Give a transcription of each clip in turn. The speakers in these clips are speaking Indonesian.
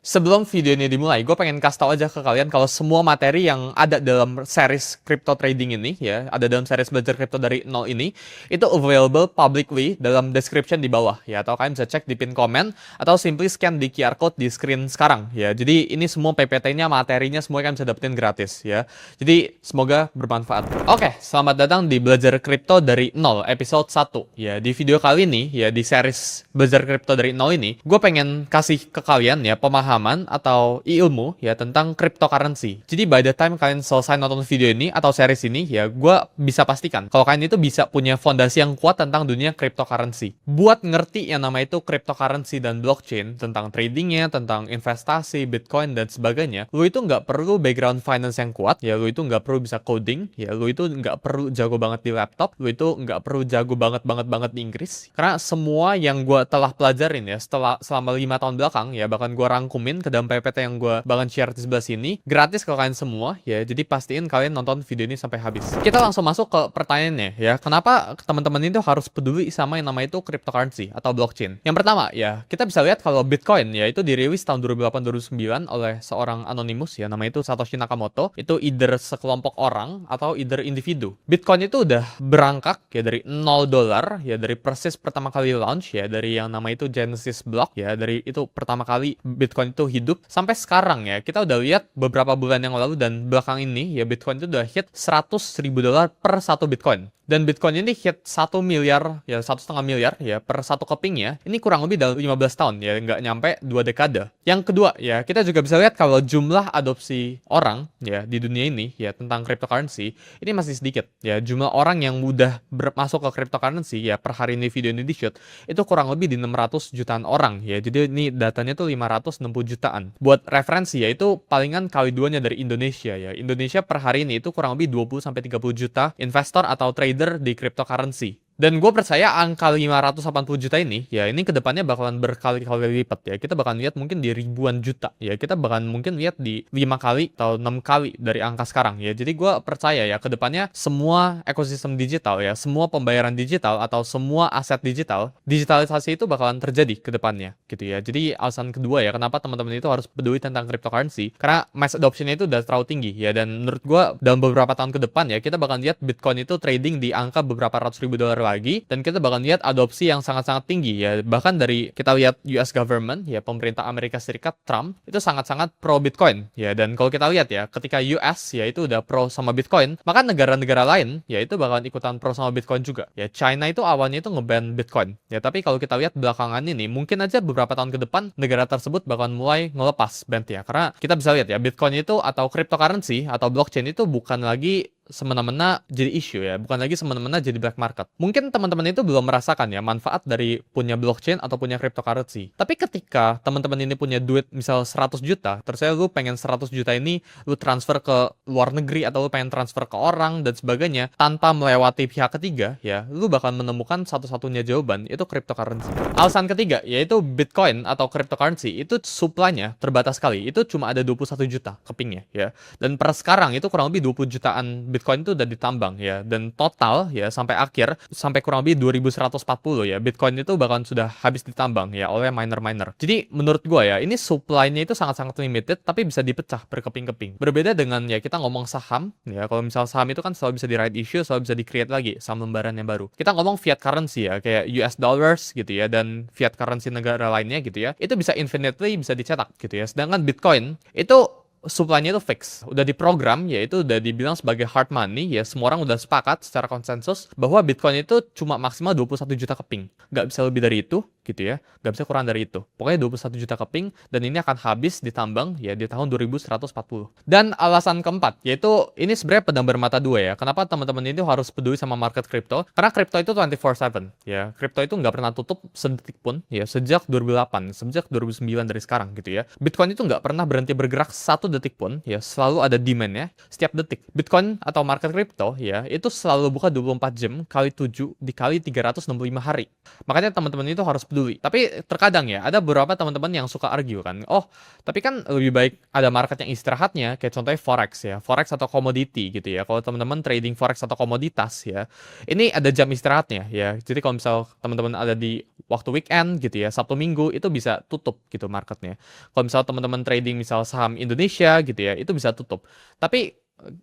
Sebelum video ini dimulai, gue pengen kasih tau aja ke kalian kalau semua materi yang ada dalam series crypto trading ini, ya, ada dalam series belajar crypto dari nol ini, itu available publicly dalam description di bawah, ya, atau kalian bisa cek di pin komen, atau simply scan di QR code di screen sekarang, ya. Jadi ini semua PPT-nya, materinya, semua kalian bisa dapetin gratis, ya. Jadi semoga bermanfaat. Oke, selamat datang di belajar crypto dari nol, episode 1, ya. Di video kali ini, ya, di series belajar crypto dari nol ini, gue pengen kasih ke kalian, ya, pemahaman atau ilmu ya tentang cryptocurrency. Jadi by the time kalian selesai nonton video ini atau series ini ya, gue bisa pastikan kalau kalian itu bisa punya fondasi yang kuat tentang dunia cryptocurrency. Buat ngerti yang nama itu cryptocurrency dan blockchain, tentang tradingnya, tentang investasi, bitcoin dan sebagainya, lu itu nggak perlu background finance yang kuat, ya lu itu nggak perlu bisa coding, ya lu itu nggak perlu jago banget di laptop, lu itu nggak perlu jago banget di Inggris. Karena semua yang gue telah pelajarin ya selama 5 tahun belakang ya, bahkan gue rangkum ke dalam PPT yang gue bakal share di sebelah sini, gratis ke kalian semua ya. Jadi pastiin kalian nonton video ini sampai habis. Kita langsung masuk ke pertanyaannya ya. Kenapa teman-teman itu harus peduli sama yang namanya itu cryptocurrency atau blockchain? Yang pertama ya, kita bisa lihat kalau Bitcoin ya itu dirilis tahun 2008-2009 oleh seorang anonimus ya, namanya itu Satoshi Nakamoto. Itu either sekelompok orang atau either individu. Bitcoin itu udah berangkat ya dari $0 ya, dari persis pertama kali launch ya, dari yang namanya itu Genesis Block ya, dari itu pertama kali Bitcoin itu hidup sampai sekarang ya. Kita udah lihat beberapa bulan yang lalu dan belakang ini ya, Bitcoin itu udah hit $100.000 per satu Bitcoin. Dan Bitcoin ini hit 1 miliar, ya 1,5 miliar ya per satu kepingnya. Ini kurang lebih dalam 15 tahun ya, nggak nyampe 2 dekade. Yang kedua ya, kita juga bisa lihat kalau jumlah adopsi orang ya di dunia ini ya tentang cryptocurrency ini masih sedikit ya. Jumlah orang yang mudah masuk ke cryptocurrency ya, per hari ini video ini di shoot itu kurang lebih di 600 jutaan orang ya. Jadi ini datanya tuh 560 jutaan. Buat referensi ya, itu palingan kali duanya dari Indonesia ya. Indonesia per hari ini itu kurang lebih 20-30 juta investor atau trader di cryptocurrency. Dan gue percaya angka 580 juta ini, ya ini kedepannya bakalan berkali-kali lipat ya. Kita bakalan lihat mungkin di ribuan juta ya. Kita bakalan mungkin lihat di 5 kali atau 6 kali dari angka sekarang ya. Jadi gue percaya ya kedepannya semua ekosistem digital ya, semua pembayaran digital atau semua aset digital, digitalisasi itu bakalan terjadi kedepannya gitu ya. Jadi alasan kedua ya kenapa teman-teman itu harus peduli tentang cryptocurrency, karena mass adoption-nya itu udah terlalu tinggi ya. Dan menurut gue dalam beberapa tahun ke depan ya, kita bakalan lihat Bitcoin itu trading di angka beberapa ratus ribu dolar lagi, dan kita bakal lihat adopsi yang sangat-sangat tinggi ya. Bahkan dari kita lihat US government ya, pemerintah Amerika Serikat Trump itu sangat-sangat pro Bitcoin ya. Dan kalau kita lihat ya, ketika US ya itu udah pro sama Bitcoin, maka negara-negara lain ya itu bakalan ikutan pro sama Bitcoin juga ya. China itu awalnya itu ngeban Bitcoin ya, tapi kalau kita lihat belakangan ini mungkin aja beberapa tahun ke depan negara tersebut bakalan mulai ngelepas ban ya. Karena kita bisa lihat ya, Bitcoin itu atau cryptocurrency atau blockchain itu bukan lagi semena-mena jadi isu ya, bukan lagi semena-mena jadi black market. Mungkin teman-teman itu belum merasakan ya manfaat dari punya blockchain atau punya cryptocurrency. Tapi ketika teman-teman ini punya duit misal 100 juta, terus lu pengen 100 juta ini lu transfer ke luar negeri atau lu pengen transfer ke orang dan sebagainya tanpa melewati pihak ketiga ya, lu bakal menemukan satu-satunya jawaban, itu cryptocurrency. Alasan ketiga yaitu Bitcoin atau cryptocurrency itu supply-nya terbatas sekali. Itu cuma ada 21 juta kepingnya ya. Dan per sekarang itu kurang lebih 20 jutaan Bitcoin itu udah ditambang ya, dan total ya sampai akhir sampai kurang lebih 2140 ya, Bitcoin itu bahkan sudah habis ditambang ya oleh miner-miner. Jadi menurut gua ya, ini supply-nya itu sangat-sangat limited tapi bisa dipecah berkeping-keping. Berbeda dengan ya kita ngomong saham ya, kalau misal saham itu kan selalu bisa di right issue, selalu bisa di create lagi saham lembaran yang baru. Kita ngomong fiat currency ya, kayak US dollars gitu ya, dan fiat currency negara lainnya gitu ya, itu bisa infinitely bisa dicetak gitu ya. Sedangkan Bitcoin itu supply-nya itu fix, udah diprogram, yaitu udah dibilang sebagai hard money ya. Semua orang udah sepakat secara konsensus bahwa Bitcoin itu cuma maksimal 21 juta keping, nggak bisa lebih dari itu gitu ya, nggak bisa kurang dari itu, pokoknya 21 juta keping, dan ini akan habis ditambang ya di tahun 2140. Dan alasan keempat yaitu ini sebenarnya pedang bermata dua ya, kenapa teman-teman ini harus peduli sama market crypto, karena crypto itu 24/7 ya. Crypto itu nggak pernah tutup sedetik pun ya, sejak 2008, sejak 2009 dari sekarang gitu ya. Bitcoin itu nggak pernah berhenti bergerak satu detik pun ya, selalu ada demand-nya setiap detik. Bitcoin atau market crypto ya, itu selalu buka 24 jam kali 7 dikali 365 hari. Makanya teman-teman itu harus peduli peduli. Tapi terkadang ya, ada beberapa teman-teman yang suka argue kan, oh tapi kan lebih baik ada market yang istirahatnya, kayak contohnya forex ya, forex atau komoditi gitu ya. Kalau teman-teman trading forex atau komoditas ya, ini ada jam istirahatnya ya. Jadi kalau misal teman-teman ada di waktu weekend gitu ya, Sabtu Minggu itu bisa tutup gitu marketnya. Kalau misal teman-teman trading misal saham Indonesia gitu ya, itu bisa tutup. Tapi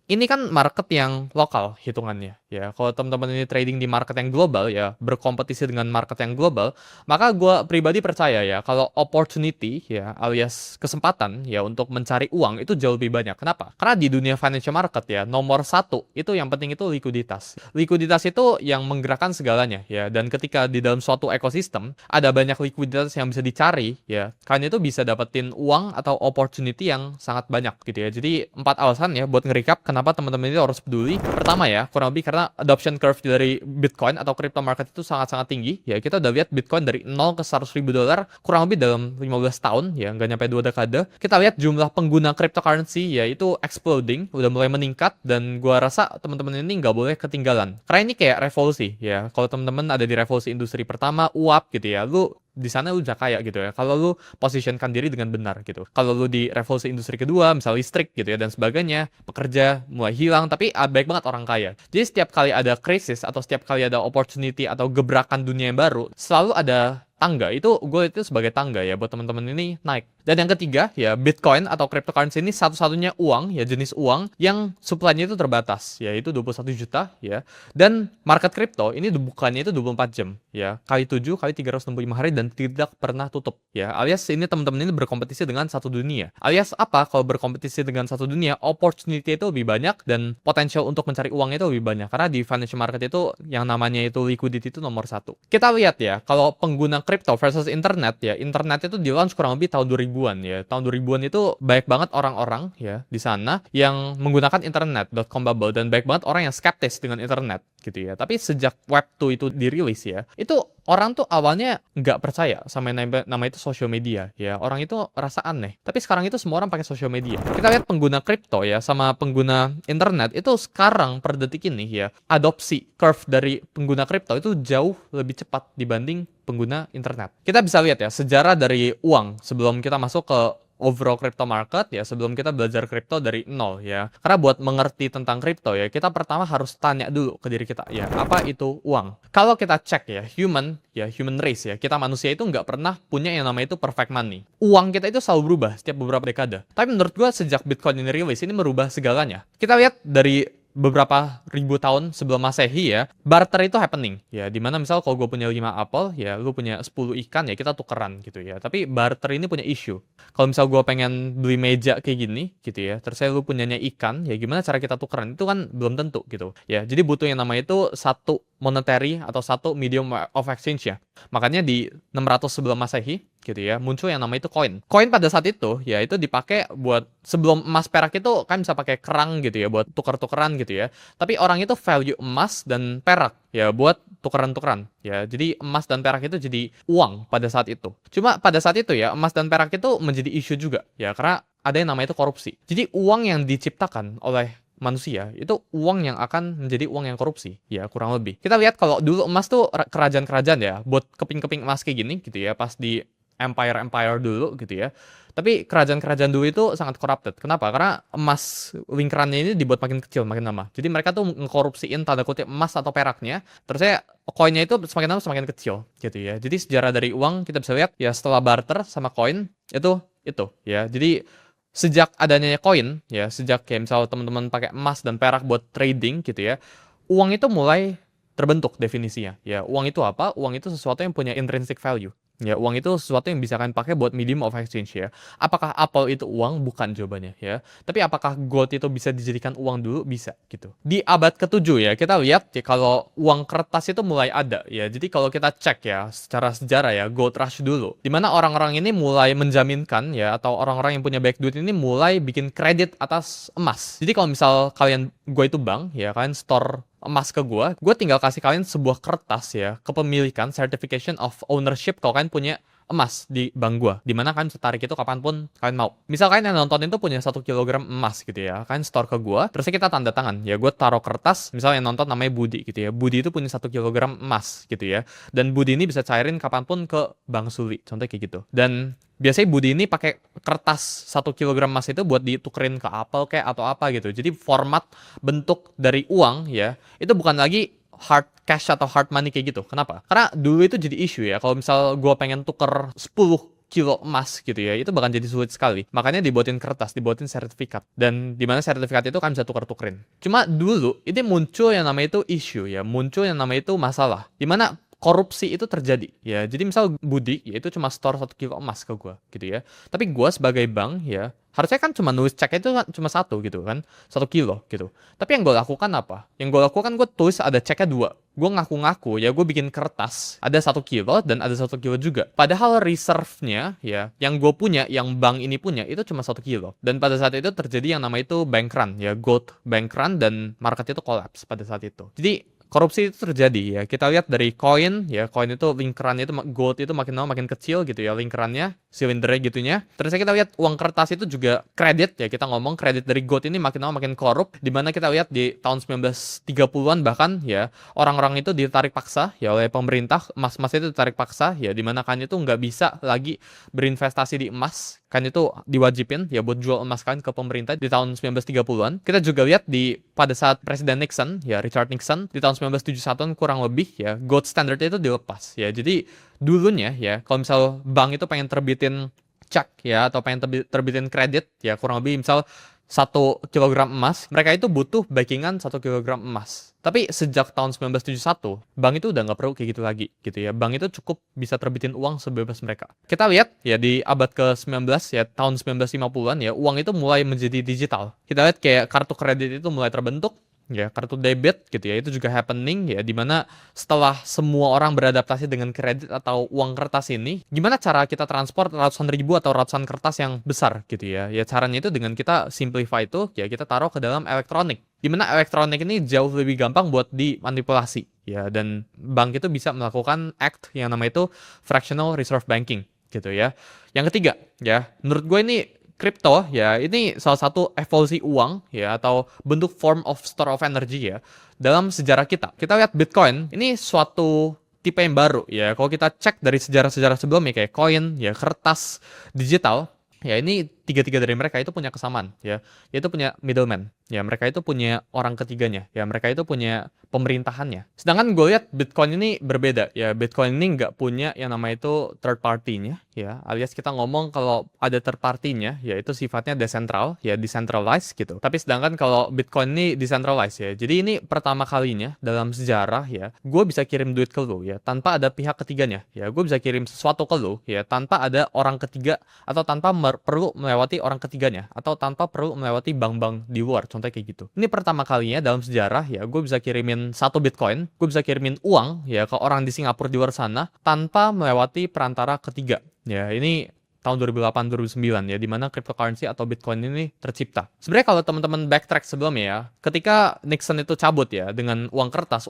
ini kan market yang lokal hitungannya ya. Kalau teman-teman ini trading di market yang global ya, berkompetisi dengan market yang global, maka gue pribadi percaya ya kalau opportunity ya alias kesempatan ya untuk mencari uang itu jauh lebih banyak. Kenapa? Karena di dunia financial market ya, nomor satu itu yang penting itu likuiditas. Likuiditas itu yang menggerakkan segalanya ya. Dan ketika di dalam suatu ekosistem ada banyak likuiditas yang bisa dicari ya, kalian itu bisa dapetin uang atau opportunity yang sangat banyak gitu ya. Jadi 4 alasan ya buat recap kenapa teman-teman ini harus peduli. Pertama ya, kurang lebih karena adoption curve dari Bitcoin atau crypto market itu sangat-sangat tinggi. Ya, kita udah lihat Bitcoin dari 0 ke 100 ribu dolar kurang lebih dalam 15 tahun ya, nggak nyampe 2 dekade. Kita lihat jumlah pengguna cryptocurrency ya itu exploding, udah mulai meningkat dan gua rasa teman-teman ini nggak boleh ketinggalan. Karena ini kayak revolusi ya. Kalau teman-teman ada di revolusi industri pertama, uap gitu ya, lu di sana lu udah kaya gitu ya. Kalau lu positionkan diri dengan benar gitu. Kalau lu di revolusi industri kedua, misal listrik gitu ya dan sebagainya, pekerja mulai hilang, tapi baik banget orang kaya. Jadi setiap kali ada krisis atau setiap kali ada opportunity atau gebrakan dunia yang baru, selalu ada tangga. Itu gue itu sebagai tangga ya buat teman-teman ini naik. Dan yang ketiga ya, Bitcoin atau cryptocurrency ini satu-satunya uang ya, jenis uang yang supply-nya itu terbatas, yaitu 21 juta ya. Dan market crypto ini bukannya itu 24 jam ya, kali 7 kali 365 hari dan tidak pernah tutup ya. Alias ini teman-teman ini berkompetisi dengan satu dunia. Alias apa? Kalau berkompetisi dengan satu dunia, opportunity itu lebih banyak dan potensial untuk mencari uang itu lebih banyak. Karena di financial market itu yang namanya itu liquidity itu nomor satu. Kita lihat ya, kalau pengguna crypto versus internet ya, internet itu di launch kurang lebih tahun 2000-an ya. Tahun 2000-an itu banyak banget orang-orang ya di sana yang menggunakan internet, .com bubble, dan banyak banget orang yang skeptis dengan internet gitu ya. Tapi sejak Web 2 itu dirilis ya, itu orang tuh awalnya nggak percaya sama nama itu social media ya. Orang itu rasa aneh. Tapi sekarang itu semua orang pakai social media. Kita lihat pengguna kripto ya sama pengguna internet itu sekarang per detik ini ya, adopsi curve dari pengguna kripto itu jauh lebih cepat dibanding pengguna internet. Kita bisa lihat ya sejarah dari uang sebelum kita masuk ke overall crypto market ya, sebelum kita belajar kripto dari nol ya. Karena buat mengerti tentang kripto ya, kita pertama harus tanya dulu ke diri kita ya, apa itu uang? Kalau kita cek ya, human race ya, kita manusia itu nggak pernah punya yang namanya itu perfect money. Uang kita itu selalu berubah setiap beberapa dekade. Tapi menurut gua sejak Bitcoin ini rilis, ini merubah segalanya. Kita lihat dari beberapa ribu tahun sebelum Masehi ya, barter itu happening ya, dimana misal kalau gue punya 5 apel ya, lu punya 10 ikan ya, kita tukeran gitu ya. Tapi barter ini punya issue. Kalau misal gue pengen beli meja kayak gini gitu ya, terus saya lu punyanya ikan ya, gimana cara kita tukeran? Itu kan belum tentu gitu ya. Jadi butuh yang namanya itu satu monetary atau satu medium of exchange ya. Makanya di 600 sebelum Masehi gitu ya, muncul yang namanya itu koin. Koin pada saat itu ya itu dipakai buat, sebelum emas perak itu kan bisa pakai kerang gitu ya buat tuker-tukeran gitu ya. Tapi orang itu value emas dan perak ya buat tukeran-tukeran ya. Jadi emas dan perak itu jadi uang pada saat itu. Cuma pada saat itu ya, emas dan perak itu menjadi isu juga ya, karena ada yang namanya itu korupsi. Jadi uang yang diciptakan oleh manusia itu uang yang akan menjadi uang yang korupsi ya, kurang lebih. Kita lihat kalau dulu emas tuh kerajaan-kerajaan ya buat keping-keping emas kayak gini gitu ya, pas di empire dulu gitu ya. Tapi kerajaan-kerajaan dulu itu sangat corrupted. Kenapa? Karena emas lingkarannya ini dibuat makin kecil makin lama. Jadi mereka tuh ngekorupsiin tanda kutip emas atau peraknya. Terus koinnya itu semakin lama semakin kecil gitu ya. Jadi sejarah dari uang kita bisa lihat ya, setelah barter sama koin itu ya. Jadi sejak adanya koin ya, sejak kayak misal teman-teman pakai emas dan perak buat trading gitu ya, uang itu mulai terbentuk definisinya ya. Uang itu apa? Uang itu sesuatu yang punya intrinsic value ya. Uang itu sesuatu yang bisa kalian pakai buat medium of exchange ya. Apakah apel itu uang? Bukan jawabannya ya. Tapi apakah gold itu bisa dijadikan uang dulu? Bisa gitu. Di abad ke-7 ya, kita lihat ya kalau uang kertas itu mulai ada ya. Jadi kalau kita cek ya secara sejarah ya, gold rush dulu, dimana orang-orang ini mulai menjaminkan ya, atau orang-orang yang punya banyak duit ini mulai bikin kredit atas emas. Jadi kalau misal gue itu bank ya, kalian store emas ke gue tinggal kasih kalian sebuah kertas ya, kepemilikan certification of ownership kalau kalian punya emas di bank gua, dimana kalian bisa tarik itu kapanpun kalian mau. Misal kalian yang nonton itu punya 1 kilogram emas gitu ya, kalian store ke gua, terusnya kita tanda tangan, ya gua taruh kertas, misal yang nonton namanya Budi gitu ya, Budi itu punya 1 kilogram emas gitu ya, dan Budi ini bisa cairin kapanpun ke Bank Suli, contohnya kayak gitu. Dan biasanya Budi ini pakai kertas 1 kilogram emas itu buat ditukerin ke Apple kayak atau apa gitu. Jadi format bentuk dari uang ya, itu bukan lagi hard cash atau hard money kayak gitu. Kenapa? Karena dulu itu jadi isu ya. Kalau misal gue pengen tuker 10 kilo emas gitu ya, itu bakal jadi sulit sekali. Makanya dibuatin kertas, dibuatin sertifikat. Dan dimana sertifikat itu kan bisa tuker-tukerin. Cuma dulu, ini muncul yang namanya itu isu ya. Muncul yang namanya itu masalah. Dimana korupsi itu terjadi ya. Jadi misal Budi ya itu cuma store 1 kilo emas ke gue gitu ya. Tapi gue sebagai bank ya harusnya kan cuma nulis cek itu kan cuma 1 gitu kan, 1 kilo gitu. Tapi yang gue lakukan apa? Yang gue lakukan gue tulis ada ceknya 2. Gue ngaku-ngaku ya gue bikin kertas ada 1 kilo dan ada 1 kilo juga. Padahal reserve-nya ya yang gue punya, yang bank ini punya itu cuma 1 kilo. Dan pada saat itu terjadi yang namanya itu bank run ya, gold bank run, dan market itu collapse pada saat itu. Jadi korupsi itu terjadi ya. Kita lihat dari koin ya, koin itu lingkarannya itu gold itu makin lama makin kecil gitu ya lingkarannya, silindernya gitunya. Terus kita lihat uang kertas itu juga kredit ya, kita ngomong kredit dari gold ini makin lama makin korup, dimana kita lihat di tahun 1930-an bahkan ya orang-orang itu ditarik paksa ya oleh pemerintah, emas-emas itu ditarik paksa ya, dimana kan itu nggak bisa lagi berinvestasi di emas, kan itu diwajibin ya buat jual emas kan ke pemerintah di tahun 1930-an. Kita juga lihat di pada saat Presiden Nixon ya, Richard Nixon di tahun 1971 kurang lebih ya, gold standard itu dilepas ya. Jadi dulunya ya kalau misal bank itu pengen terbitin cek ya atau pengen terbitin kredit ya, kurang lebih misal 1 kilogram emas, mereka itu butuh backingan 1 kilogram emas. Tapi sejak tahun 1971, bank itu udah nggak perlu kayak gitu lagi, gitu ya. Bank itu cukup bisa terbitin uang sebebas mereka. Kita lihat ya di abad ke-19 ya, tahun 1950-an ya, uang itu mulai menjadi digital. Kita lihat kayak kartu kredit itu mulai terbentuk, ya kartu debit gitu ya, itu juga happening ya, dimana setelah semua orang beradaptasi dengan kredit atau uang kertas ini, gimana cara kita transport ratusan ribu atau ratusan kertas yang besar gitu ya. Ya caranya itu dengan kita simplify itu ya, kita taruh ke dalam elektronik, dimana elektronik ini jauh lebih gampang buat dimanipulasi ya, dan bank itu bisa melakukan act yang namanya itu fractional reserve banking gitu ya. Yang ketiga ya, menurut gue ini kripto ya, ini salah satu evolusi uang ya atau bentuk form of store of energy ya dalam sejarah kita. Kita lihat Bitcoin ini suatu tipe yang baru ya. Kalau kita cek dari sejarah-sejarah sebelumnya kayak koin ya, kertas, digital ya, ini tiga-tiga dari mereka itu punya kesamaan ya. Yaitu punya middleman ya, mereka itu punya orang ketiganya ya, mereka itu punya pemerintahannya. Sedangkan gue lihat Bitcoin ini berbeda ya. Bitcoin ini nggak punya yang namanya itu third party-nya ya, alias kita ngomong kalau ada third party-nya ya itu sifatnya decentral ya, decentralized gitu. Tapi sedangkan kalau Bitcoin ini decentralized ya, jadi ini pertama kalinya dalam sejarah ya gue bisa kirim duit ke lo ya tanpa ada pihak ketiganya ya. Gue bisa kirim sesuatu ke lo ya tanpa ada orang ketiga, atau tanpa perlu melewati orang ketiganya, atau tanpa perlu melewati bank-bank di luar, contohnya kayak gitu. Ini pertama kalinya dalam sejarah ya gue bisa kirimin 1 Bitcoin, gue bisa kirimin uang ya ke orang di Singapura di luar sana tanpa melewati perantara ketiga. Ya, ini tahun 2008-2009 ya, dimana cryptocurrency atau Bitcoin ini tercipta. Sebenarnya kalau teman-teman backtrack sebelumnya ya, ketika Nixon itu cabut ya dengan uang kertas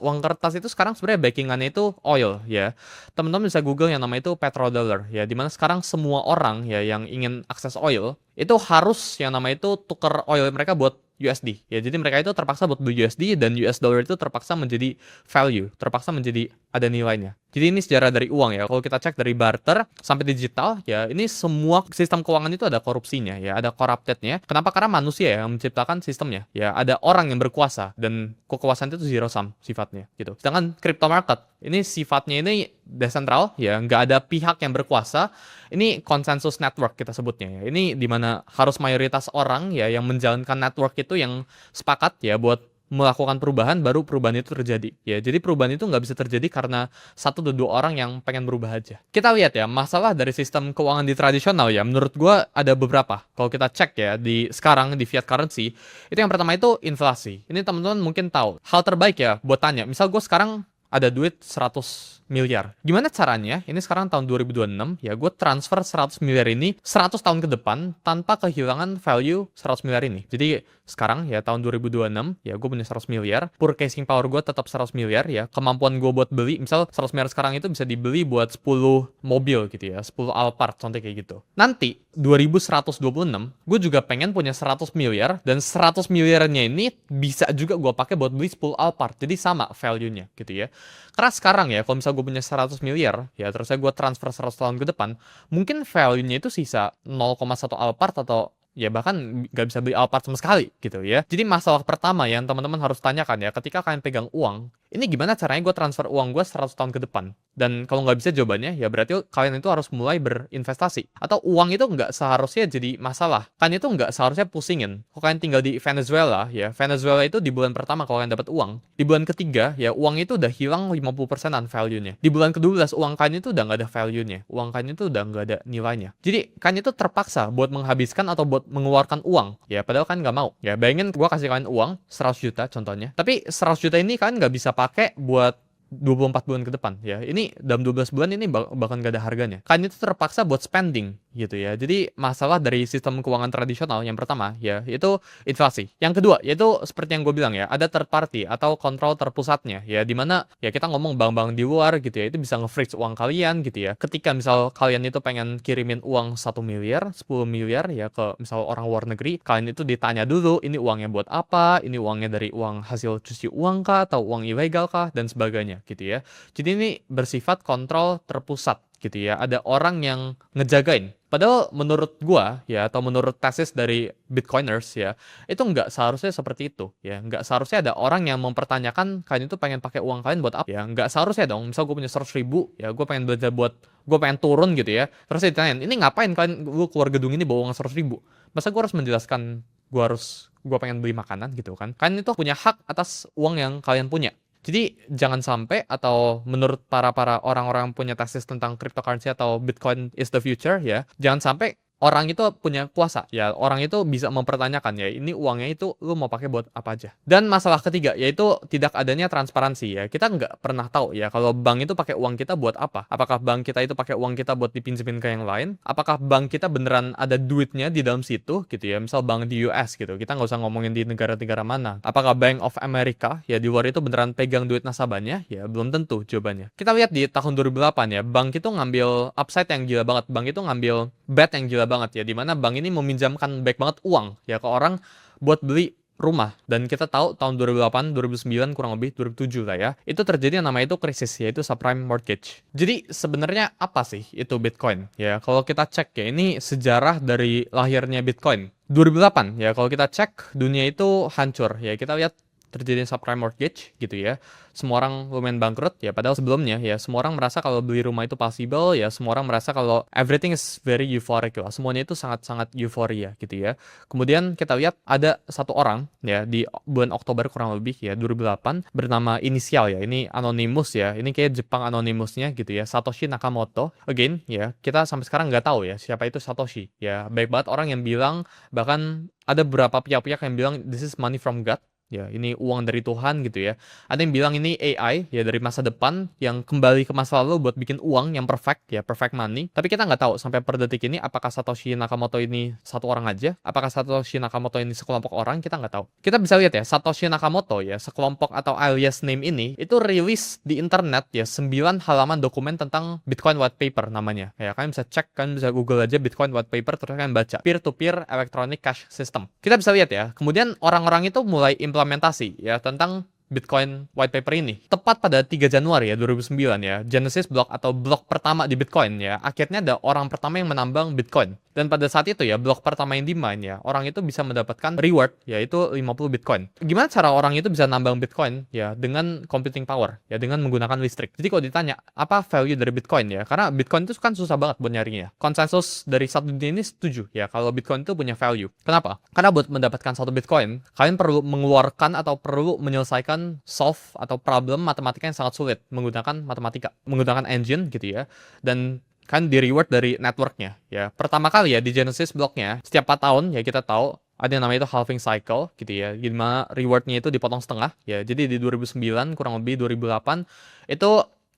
itu sekarang sebenarnya backingannya itu oil ya. Teman-teman bisa Google yang namanya itu petrodollar ya, dimana sekarang semua orang ya yang ingin akses oil itu harus yang namanya itu tuker oil mereka buat USD ya. Jadi mereka itu terpaksa buat beli USD, dan US dollar itu terpaksa menjadi value, terpaksa menjadi ada nilainya. Jadi ini sejarah dari uang ya. Kalau kita cek dari barter sampai digital ya, ini semua sistem keuangan itu ada korupsinya ya, ada corruptednya. Kenapa? Karena manusia yang menciptakan sistemnya ya. Ada orang yang berkuasa, dan kekuasaan itu zero sum sifatnya gitu. Sedangkan crypto market ini sifatnya ini decentral ya, nggak ada pihak yang berkuasa. Ini consensus network kita sebutnya ya. Ini dimana harus mayoritas orang ya yang menjalankan network itu yang sepakat ya buat melakukan perubahan, baru perubahan itu terjadi ya. Jadi perubahan itu nggak bisa terjadi karena 1 atau 2 orang yang pengen berubah aja. Kita lihat ya, masalah dari sistem keuangan di tradisional ya, menurut gua ada beberapa. Kalau kita cek ya di sekarang di fiat currency, itu yang pertama itu inflasi. Ini teman-teman mungkin tahu hal terbaik ya buat tanya, misal gue sekarang ada duit 100 miliar. Gimana caranya? Ini sekarang tahun 2026, ya gue transfer 100 miliar ini 100 tahun ke depan tanpa kehilangan value 100 miliar ini. Jadi sekarang ya tahun 2026, ya gue punya 100 miliar, purchasing power gue tetap 100 miliar ya, kemampuan gue buat beli, misal 100 miliar sekarang itu bisa dibeli buat 10 mobil gitu ya, 10 Alphard, contoh kayak gitu. Nanti 2126, gue juga pengen punya 100 miliar, dan 100 miliarnya ini bisa juga gue pakai buat beli 10 Alphard, jadi sama value-nya gitu ya. Karena sekarang ya, kalau misal gue punya 100 miliar, ya terusnya gue transfer 100 tahun ke depan, mungkin value-nya itu sisa 0,1 Alphard atau ya bahkan nggak bisa beli Alphard sama sekali gitu ya. Jadi masalah pertama yang teman-teman harus tanyakan ya, ketika kalian pegang uang, ini gimana caranya gue transfer uang gue 100 tahun ke depan? Dan kalau nggak bisa jawabannya, ya berarti kalian itu harus mulai berinvestasi. Atau uang itu nggak seharusnya jadi masalah. Kan itu nggak seharusnya pusingin. Kalau kalian tinggal di Venezuela, ya Venezuela itu di bulan pertama kalau kalian dapat uang, di bulan ketiga, ya uang itu udah hilang 50%-an value-nya. Di bulan ke-12, uang kalian itu udah nggak ada value-nya. Uang kalian itu udah nggak ada nilainya. Jadi, kalian itu terpaksa buat menghabiskan atau buat mengeluarkan uang. Ya, padahal kan nggak mau. Ya, bayangin gue kasih kalian uang 100 juta contohnya. Tapi 100 juta ini kalian nggak bisa pakai buat 24 bulan ke depan ya. Ini dalam 12 bulan ini bahkan gak ada harganya. Kan itu terpaksa buat spending gitu ya. Jadi masalah dari sistem keuangan tradisional yang pertama ya itu inflasi. Yang kedua yaitu seperti yang gue bilang ya, ada third party atau kontrol terpusatnya ya, dimana ya kita ngomong bank-bank di luar gitu ya, itu bisa nge-freeze uang kalian gitu ya. Ketika misal kalian itu pengen kirimin uang 1 miliar, 10 miliar ya ke misal orang luar negeri, kalian itu ditanya dulu ini uangnya buat apa, ini uangnya dari uang hasil cuci uang kah atau uang ilegal kah dan sebagainya gitu ya. Jadi ini bersifat kontrol terpusat gitu ya. Ada orang yang ngejagain. Padahal menurut gua ya, atau menurut tesis dari Bitcoiners ya, itu nggak seharusnya seperti itu ya. Nggak seharusnya ada orang yang mempertanyakan kalian itu pengen pakai uang kalian buat apa ya. Nggak seharusnya dong. Misal gue punya 100 ribu ya, gue pengen belajar buat, gue pengen turun gitu ya. Terus ditanyain, ini ngapain kalian, gue keluar gedung ini bawa uang 100 ribu? Masa gue harus menjelaskan gue pengen beli makanan gitu kan? Kalian itu punya hak atas uang yang kalian punya. Jadi jangan sampai, atau menurut para orang-orang punya tesis tentang cryptocurrency atau Bitcoin is the future ya, jangan sampai orang itu punya kuasa ya, orang itu bisa mempertanyakan ya, ini uangnya itu lu mau pakai buat apa aja. Dan masalah ketiga yaitu tidak adanya transparansi ya. Kita nggak pernah tahu ya kalau bank itu pakai uang kita buat apa. Apakah bank kita itu pakai uang kita buat dipinjemin ke yang lain? Apakah bank kita beneran ada duitnya di dalam situ gitu ya? Misal bank di US gitu, kita nggak usah ngomongin di negara-negara mana. Apakah Bank of America ya di luar itu beneran pegang duit nasabahnya? Ya belum tentu jawabannya. Kita lihat di tahun 2008 ya, bank itu ngambil upside yang gila banget. Bank itu ngambil bet yang gila banget ya, dimana bank ini meminjamkan banyak banget uang ya ke orang buat beli rumah. Dan kita tahu tahun 2008, 2009, kurang lebih 2007 lah ya, itu terjadi yang namanya itu krisis, yaitu subprime mortgage. Jadi sebenarnya apa sih itu Bitcoin ya? Kalau kita cek ya, ini sejarah dari lahirnya Bitcoin 2008 ya. Kalau kita cek, dunia itu hancur ya. Kita lihat terjadi subprime mortgage gitu ya. Semua orang lumayan bangkrut ya, padahal sebelumnya ya semua orang merasa kalau beli rumah itu possible ya, semua orang merasa kalau everything is very euphoric lah. Semuanya itu sangat-sangat euforia gitu ya. Kemudian kita lihat ada satu orang ya di bulan Oktober kurang lebih ya 2008, bernama inisial ya. Ini anonymous ya. Ini kayak Jepang anonymousnya gitu ya. Satoshi Nakamoto. Again ya, kita sampai sekarang nggak tahu ya siapa itu Satoshi. Ya, baik banget orang yang bilang, bahkan ada beberapa pihak-pihak yang bilang this is money from God. Ya, ini uang dari Tuhan gitu ya. Ada yang bilang ini AI ya, dari masa depan yang kembali ke masa lalu buat bikin uang yang perfect ya, perfect money. Tapi kita nggak tahu sampai per detik ini apakah Satoshi Nakamoto ini satu orang aja, apakah Satoshi Nakamoto ini sekelompok orang, kita nggak tahu. Kita bisa lihat ya, Satoshi Nakamoto ya, sekelompok atau alias name ini itu rilis di internet ya 9 halaman dokumen tentang Bitcoin white paper namanya. Ya, kalian bisa cek, kalian bisa Google aja Bitcoin white paper, terus kalian baca peer to peer electronic cash system. Kita bisa lihat ya, kemudian orang-orang itu mulai implementasi ya tentang Bitcoin white paper ini. Tepat pada 3 Januari ya 2009 ya, Genesis block atau blok pertama di Bitcoin ya, akhirnya ada orang pertama yang menambang Bitcoin. Dan pada saat itu ya, blok pertama yang di-mine ya, orang itu bisa mendapatkan reward yaitu 50 Bitcoin. Gimana cara orang itu bisa nambang Bitcoin ya? Dengan computing power ya, dengan menggunakan listrik. Jadi kalau ditanya apa value dari Bitcoin ya, karena Bitcoin itu kan susah banget buat nyarinya. Konsensus dari satu dunia ini setuju ya kalau Bitcoin itu punya value. Kenapa? Karena buat mendapatkan satu Bitcoin, kalian perlu mengeluarkan atau perlu menyelesaikan solve atau problem matematika yang sangat sulit menggunakan matematika, menggunakan engine gitu ya. Dan kan di reward dari networknya ya. Pertama kali ya di Genesis blocknya, setiap 4 tahun ya kita tahu Ada yang namanya itu halving cycle gitu ya, di mana reward-nya itu dipotong setengah ya. Jadi di 2009 kurang lebih 2008 itu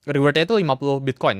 reward-nya itu 50 Bitcoin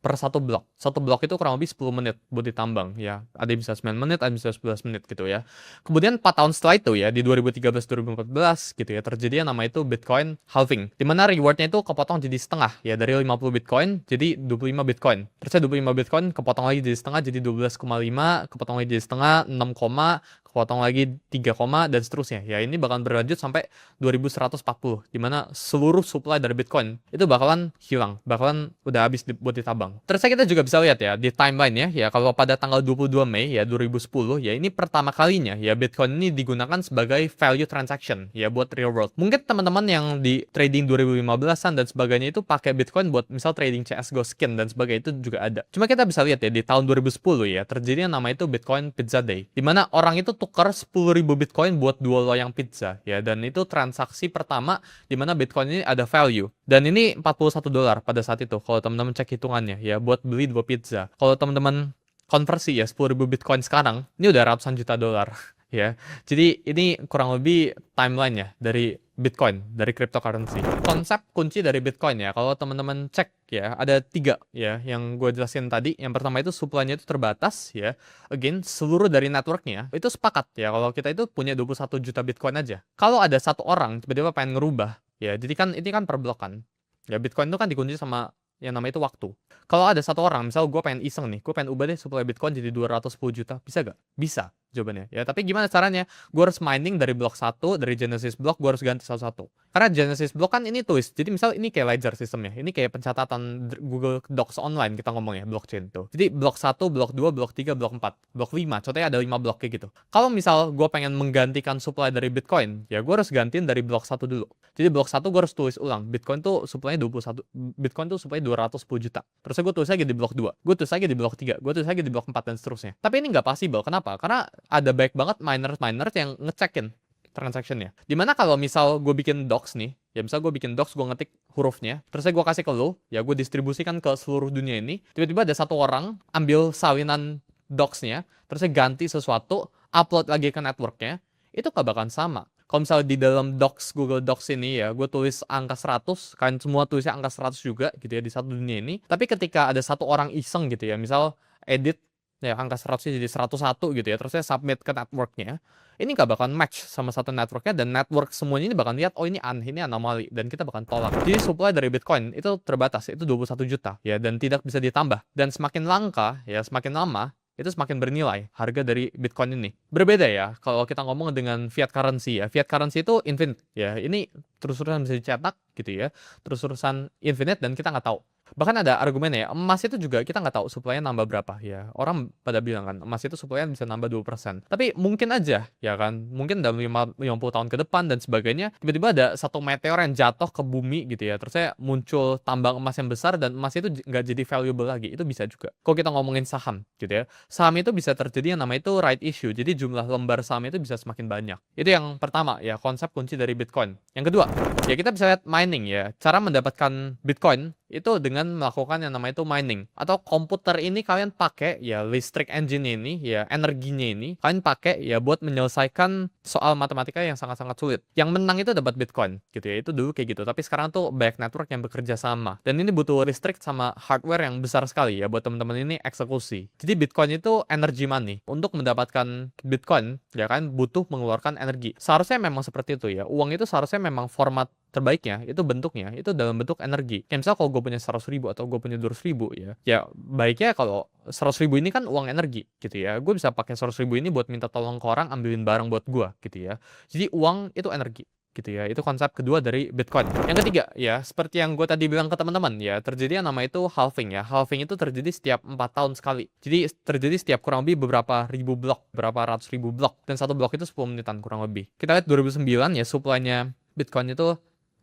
per satu blok. Satu blok itu kurang lebih 10 menit buat ditambang ya. Ada yang bisa 9 menit, ada yang bisa 11 menit gitu ya. Kemudian 4 tahun setelah itu ya, di 2013 2014 gitu ya, terjadi yang nama itu Bitcoin halving. Di mana reward-nya itu kepotong jadi setengah ya, dari 50 Bitcoin jadi 25 Bitcoin. Terusnya 25 Bitcoin kepotong lagi jadi setengah jadi 12,5, kepotong lagi jadi setengah 6, kepotong lagi 3, dan seterusnya. Ya ini bakalan berlanjut sampai 2140 di mana seluruh supply dari Bitcoin itu bakalan hilang, bakalan udah habis buat ditabang. Terus kita juga bisa lihat ya di timeline ya kalau pada tanggal 22 Mei ya 2010 ya, ini pertama kalinya ya Bitcoin ini digunakan sebagai value transaction ya buat real world. Mungkin teman-teman yang di trading 2015-an dan sebagainya itu pakai Bitcoin buat misal trading CSGO skin dan sebagainya, itu juga ada. Cuma kita bisa lihat ya di tahun 2010 ya terjadi yang nama itu Bitcoin Pizza Day, di mana orang itu tukar 10.000 Bitcoin buat 2 loyang pizza ya, dan itu transaksi pertama di mana Bitcoin ini ada value, dan ini $41 pada saat itu kalau teman-teman cek hitungannya ya buat beli 2 pizza. Kalau teman-teman konversi ya 10.000 Bitcoin sekarang ini udah ratusan juta dolar ya. Jadi ini kurang lebih timeline ya dari Bitcoin, dari cryptocurrency. Konsep kunci dari Bitcoin ya, kalau teman-teman cek ya, ada 3 ya yang gue jelasin tadi. Yang pertama itu supply-nya itu terbatas ya. Again, seluruh dari networknya itu sepakat ya kalau kita itu punya 21 juta Bitcoin aja. Kalau ada satu orang tiba-tiba pengen ngerubah ya, jadi kan ini kan per blok kan. Ya Bitcoin itu kan dikunci sama yang namanya itu waktu. Kalau ada satu orang, misal gue pengen iseng nih, gue pengen ubah deh supply Bitcoin jadi 210 juta, bisa gak? Bisa jawabannya ya. Tapi gimana caranya? Gue harus mining dari blok 1, dari Genesis block gue harus ganti satu-satu. Karena Genesis block kan ini tulis. Jadi misal ini kayak ledger sistemnya. Ini kayak pencatatan Google Docs online kita ngomong ya, blockchain tuh. Jadi blok 1, blok 2, blok 3, blok 4, blok 5. Contohnya ada 5 blok kayak gitu. Kalau misal gue pengen menggantikan supply dari Bitcoin, ya gue harus gantiin dari blok 1 dulu. Jadi blok 1 gue harus tulis ulang. Bitcoin tuh supply-nya 21, Bitcoin tuh supply 210 juta. Terus gue tulis lagi di blok 2, gue tulis lagi di blok 3, gue tulis lagi di blok 4 dan seterusnya. Tapi ini nggak possible. Kenapa? Karena ada baik banget miners yang ngecekin transactionnya. Dimana kalau misal gue bikin docs nih, ya misal gue bikin docs, gue ngetik hurufnya, terus gue kasih ke lo, ya gue distribusikan ke seluruh dunia ini, tiba-tiba ada satu orang ambil salinan docsnya, terus ganti sesuatu, upload lagi ke networknya, itu gak bakalan sama. Kalau misalnya di dalam docs, Google Docs ini ya, gue tulis angka 100, kalian semua tulisnya angka 100 juga gitu ya di satu dunia ini. Tapi ketika ada satu orang iseng gitu ya, misal edit ya angka 100 jadi 101 gitu ya, terus saya submit ke networknya, ini gak bakalan match sama satu networknya, dan network semuanya ini bakal lihat, oh ini aneh, ini anomali, dan kita bakal tolak. Jadi supply dari Bitcoin itu terbatas, itu 21 juta ya, dan tidak bisa ditambah. Dan semakin langka ya, semakin lama itu semakin bernilai harga dari Bitcoin ini. Berbeda ya kalau kita ngomong dengan fiat currency ya. Fiat currency itu infinite ya. Ini terus-terusan bisa dicetak gitu ya. Terus-terusan infinite dan kita nggak tahu. Bahkan ada argumen ya, emas itu juga kita nggak tahu supply-nya nambah berapa ya. Orang pada bilang kan, emas itu supply-nya bisa nambah 2%. Tapi mungkin aja ya kan, mungkin dalam 50 tahun ke depan dan sebagainya, tiba-tiba ada satu meteor yang jatuh ke bumi gitu ya. Terus saya muncul tambang emas yang besar dan emas itu nggak jadi valuable lagi. Itu bisa juga. Kalau kita ngomongin saham gitu ya, saham itu bisa terjadi yang namanya itu right issue. Jadi jumlah lembar saham itu bisa semakin banyak. Itu yang pertama ya, konsep kunci dari Bitcoin. Yang kedua, ya kita bisa lihat mining ya. Cara mendapatkan Bitcoin itu dengan melakukan yang namanya itu mining. Atau komputer ini kalian pakai ya, listrik engine ini ya, energinya ini kalian pakai ya buat menyelesaikan soal matematika yang sangat-sangat sulit. Yang menang itu dapat Bitcoin gitu ya. Itu dulu kayak gitu. Tapi sekarang tuh banyak network yang bekerja sama. Dan ini butuh listrik sama hardware yang besar sekali ya buat teman-teman ini eksekusi. Jadi Bitcoin itu energy money. Untuk mendapatkan Bitcoin ya kan butuh mengeluarkan energi. Seharusnya memang seperti itu ya. Uang itu seharusnya memang format terbaiknya itu bentuknya itu dalam bentuk energi. Kayak misal kalau gue punya 100.000 atau gue punya 200.000 ya, ya baiknya kalau 100.000 ini kan uang energi gitu ya. Gue bisa pakai 100.000 ini buat minta tolong ke orang ambilin barang buat gue gitu ya. Jadi uang itu energi gitu ya. Itu konsep kedua dari Bitcoin. Yang ketiga ya, seperti yang gue tadi bilang ke teman-teman ya, terjadi yang nama itu halving ya. Halving itu terjadi setiap 4 tahun sekali. Jadi terjadi setiap kurang lebih beberapa ribu blok, berapa ratus ribu blok, dan satu blok itu 10 menitan kurang lebih. Kita lihat 2009 ya, supply-nya Bitcoin itu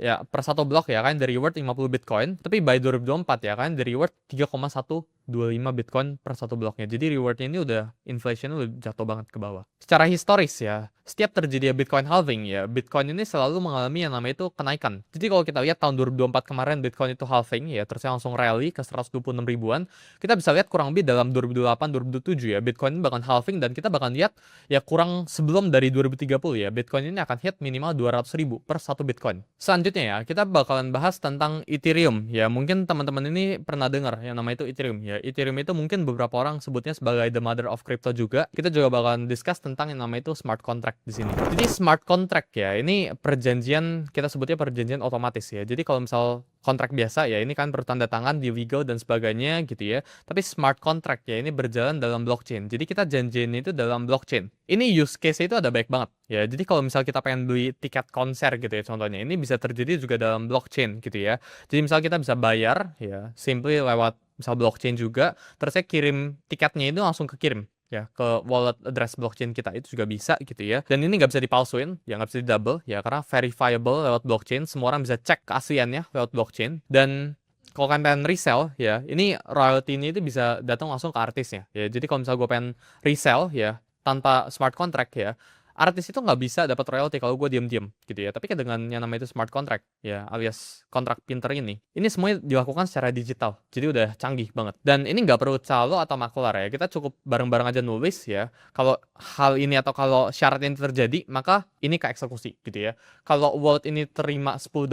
ya per satu blok ya kan dari reward 50 Bitcoin, tapi by 2024 ya kan dari reward 3,1 0,25 Bitcoin per satu bloknya. Jadi rewardnya ini udah inflation udah jatuh banget ke bawah. Secara historis ya, setiap terjadi Bitcoin halving ya, Bitcoin ini selalu mengalami yang namanya itu kenaikan. Jadi kalau kita lihat tahun 2024 kemarin Bitcoin itu halving ya, terus langsung rally ke 126 ribuan, kita bisa lihat kurang lebih dalam 2008-2007 ya, Bitcoin ini bakal halving dan kita bakal lihat ya kurang sebelum dari 2030 ya, Bitcoin ini akan hit minimal 200 ribu per satu Bitcoin. Selanjutnya ya, kita bakalan bahas tentang Ethereum ya, mungkin teman-teman ini pernah dengar yang namanya itu Ethereum ya. Ethereum itu mungkin beberapa orang sebutnya sebagai the mother of crypto juga. Kita juga bakalan discuss tentang yang namanya itu smart contract di sini. Jadi smart contract ya, ini perjanjian, kita sebutnya perjanjian otomatis ya. Jadi kalau misal kontrak biasa ya, ini kan bertanda tangan di legal dan sebagainya gitu ya. Tapi smart contract ya, ini berjalan dalam blockchain. Jadi kita janjiin itu dalam blockchain. Ini use case itu ada baik banget ya. Jadi kalau misal kita pengen beli tiket konser gitu ya contohnya, ini bisa terjadi juga dalam blockchain gitu ya. Jadi misal kita bisa bayar ya, simply lewat misal blockchain juga, terus saya kirim tiketnya itu langsung kekirim ya ke wallet address blockchain kita, itu juga bisa gitu ya. Dan ini nggak bisa dipalsuin ya, nggak bisa di double ya, karena verifiable lewat blockchain, semua orang bisa cek keasliannya lewat blockchain. Dan kalau kalian pengen resell ya, ini royalty ini itu bisa datang langsung ke artisnya ya. Jadi kalau misal gue pengen resell ya tanpa smart contract ya, artis itu nggak bisa dapat royalty kalau gue diem-diem gitu ya. Tapi kan dengan yang namanya itu smart contract ya, alias kontrak pinter ini semuanya dilakukan secara digital. Jadi udah canggih banget. Dan ini nggak perlu calo atau maklar ya. Kita cukup bareng-bareng aja nulis ya. Kalau hal ini atau kalau syarat ini terjadi, maka ini ke eksekusi gitu ya. Kalau wallet ini terima $10,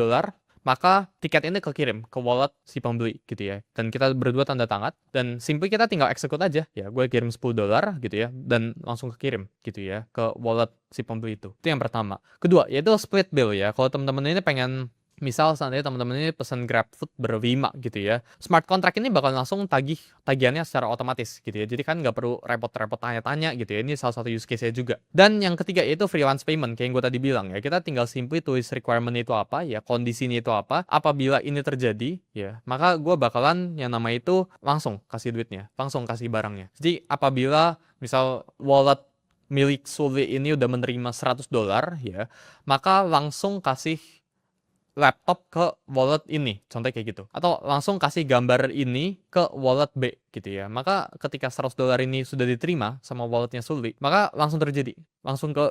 maka tiket ini kekirim ke wallet si pembeli gitu ya. Dan kita berdua tanda tangan dan simply kita tinggal execute aja ya. Gue kirim $10 gitu ya dan langsung kekirim gitu ya ke wallet si pembeli itu. Itu yang pertama. Kedua, yaitu split bill ya. Kalau teman-teman ini pengen misal seandainya teman-teman ini pesan GrabFood ber-5 gitu ya, smart contract ini bakal langsung tagihannya secara otomatis gitu ya. Jadi kan nggak perlu repot-repot tanya-tanya gitu ya. Ini salah satu use case-nya juga. Dan yang ketiga yaitu freelance payment, kayak yang gue tadi bilang ya. Kita tinggal simply tulis requirement itu apa ya, kondisinya itu apa. Apabila ini terjadi ya, maka gue bakalan yang nama itu langsung kasih duitnya, langsung kasih barangnya. Jadi apabila misal wallet milik Sully ini udah menerima $100 ya, maka langsung kasih laptop ke wallet ini, contohnya kayak gitu. Atau langsung kasih gambar ini ke wallet B gitu ya. Maka ketika $100 ini sudah diterima sama walletnya Sully, maka langsung terjadi, langsung ke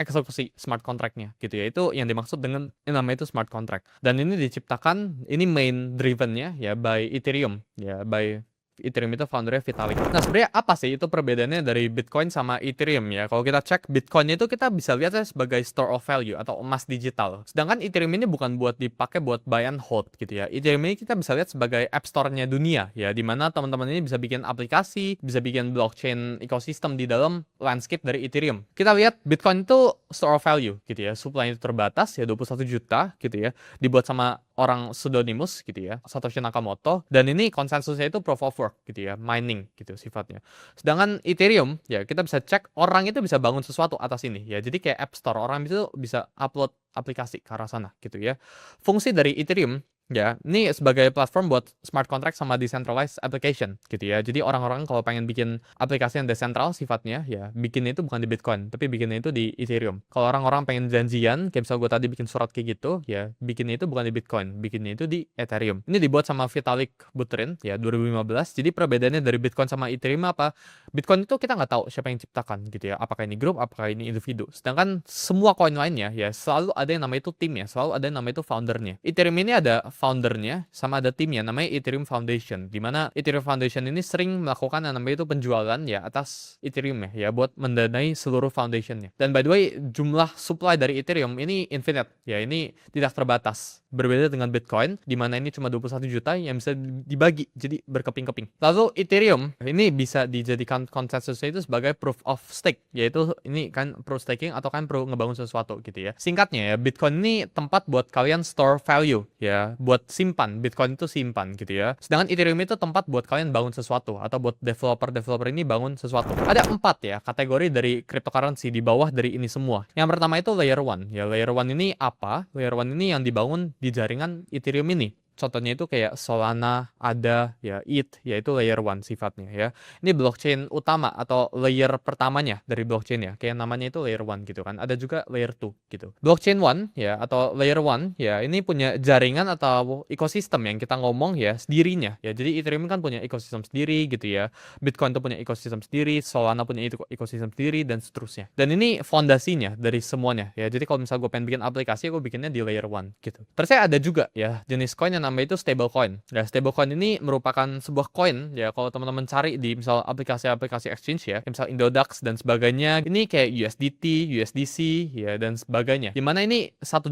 eksekusi smart contract-nya gitu ya. Itu yang dimaksud dengan yang namanya itu smart contract. Dan ini diciptakan, ini main driven-nya ya by Ethereum ya, by Ethereum itu foundernya Vitalik. Nah sebenarnya apa sih itu perbedaannya dari Bitcoin sama Ethereum ya? Kalau kita cek Bitcoin itu kita bisa lihatnya sebagai store of value atau emas digital. Sedangkan Ethereum ini bukan buat dipakai buat buy and hold gitu ya. Ethereum ini kita bisa lihat sebagai app store-nya dunia ya, dimana teman-teman ini bisa bikin aplikasi, bisa bikin blockchain ekosistem di dalam landscape dari Ethereum. Kita lihat Bitcoin itu store of value gitu ya, supply itu terbatas ya 21 juta gitu ya, dibuat sama orang pseudonymous gitu ya, Satoshi Nakamoto, dan ini konsensusnya itu proof of work gitu ya, mining gitu sifatnya. Sedangkan Ethereum ya kita bisa cek orang itu bisa bangun sesuatu atas ini ya, jadi kayak app store, orang itu bisa upload aplikasi ke arah sana gitu ya. Fungsi dari Ethereum ya, ini sebagai platform buat smart contract sama decentralized application gitu ya. Jadi orang-orang kalau pengen bikin aplikasi yang desentral sifatnya ya, bikinnya itu bukan di Bitcoin, tapi bikinnya itu di Ethereum. Kalau orang-orang pengen janjian, kayak misal gue tadi bikin surat kayak gitu ya, bikinnya itu bukan di Bitcoin, bikinnya itu di Ethereum. Ini dibuat sama Vitalik Buterin ya 2015. Jadi perbedaannya dari Bitcoin sama Ethereum apa? Bitcoin itu kita nggak tahu siapa yang ciptakan gitu ya, apakah ini grup, apakah ini individu. Sedangkan semua koin lainnya ya selalu ada yang namanya itu timnya, selalu ada yang namanya itu foundernya. Ethereum ini ada foundernya sama ada timnya namanya Ethereum Foundation, di mana Ethereum Foundation ini sering melakukan yang namanya itu penjualan ya atas Ethereum ya buat mendanai seluruh foundationnya. Dan by the way jumlah supply dari Ethereum ini infinite ya, ini tidak terbatas, berbeda dengan Bitcoin di mana ini cuma 21 juta yang bisa dibagi jadi berkeping-keping. Lalu Ethereum ini bisa dijadikan konsensusnya itu sebagai proof of stake, yaitu ini kan proof staking atau kan pro ngebangun sesuatu gitu ya. Singkatnya ya, Bitcoin ini tempat buat kalian store value ya, buat simpan. Bitcoin itu simpan gitu ya. Sedangkan Ethereum itu tempat buat kalian bangun sesuatu atau buat developer ini bangun sesuatu. Ada 4 ya kategori dari cryptocurrency di bawah dari ini semua. Yang pertama itu layer 1 ya. Layer 1 ini apa? Layer 1 ini yang dibangun di jaringan Ethereum ini Contohnya itu kayak Solana, ADA, ya ETH, ya itu layer 1 sifatnya ya. Ini blockchain utama atau layer pertamanya dari blockchain ya. Kayak namanya itu layer 1 gitu kan. Ada juga layer 2 gitu. Blockchain 1 ya atau layer 1 ya ini punya jaringan atau ekosistem yang kita ngomong ya sendirinya ya. Jadi Ethereum kan punya ekosistem sendiri gitu ya. Bitcoin tuh punya ekosistem sendiri, Solana punya ekosistem sendiri dan seterusnya. Dan ini fondasinya dari semuanya ya. Jadi kalau misalnya gue pengen bikin aplikasi, gue bikinnya di layer 1 gitu. Terus ada juga ya jenis coin yang namanya itu stablecoin. Ya, stablecoin ini merupakan sebuah coin ya kalau teman-teman cari di misal aplikasi-aplikasi exchange ya, misal Indodax dan sebagainya. Ini kayak USDT, USDC ya dan sebagainya. Dimana ini $1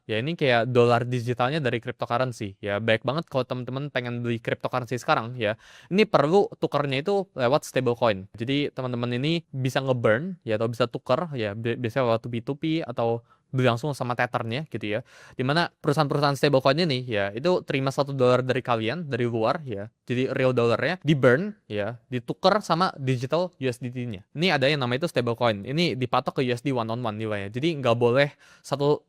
ya, ini kayak dolar digitalnya dari cryptocurrency ya. Baik banget kalau teman-teman pengen beli cryptocurrency sekarang ya. Ini perlu tukarnya itu lewat stablecoin. Jadi teman-teman ini bisa ngeburn ya atau bisa tukar ya biasanya lewat P2P atau beli langsung sama tethernya gitu ya. Dimana perusahaan-perusahaan stablecoin ini ya itu terima $1 dari kalian dari luar ya. Jadi real dollarnya di burn ya, ditukar sama digital USDT-nya. Ini ada yang namanya itu stablecoin. Ini dipatok ke USD one on one nilainya. Jadi nggak boleh $1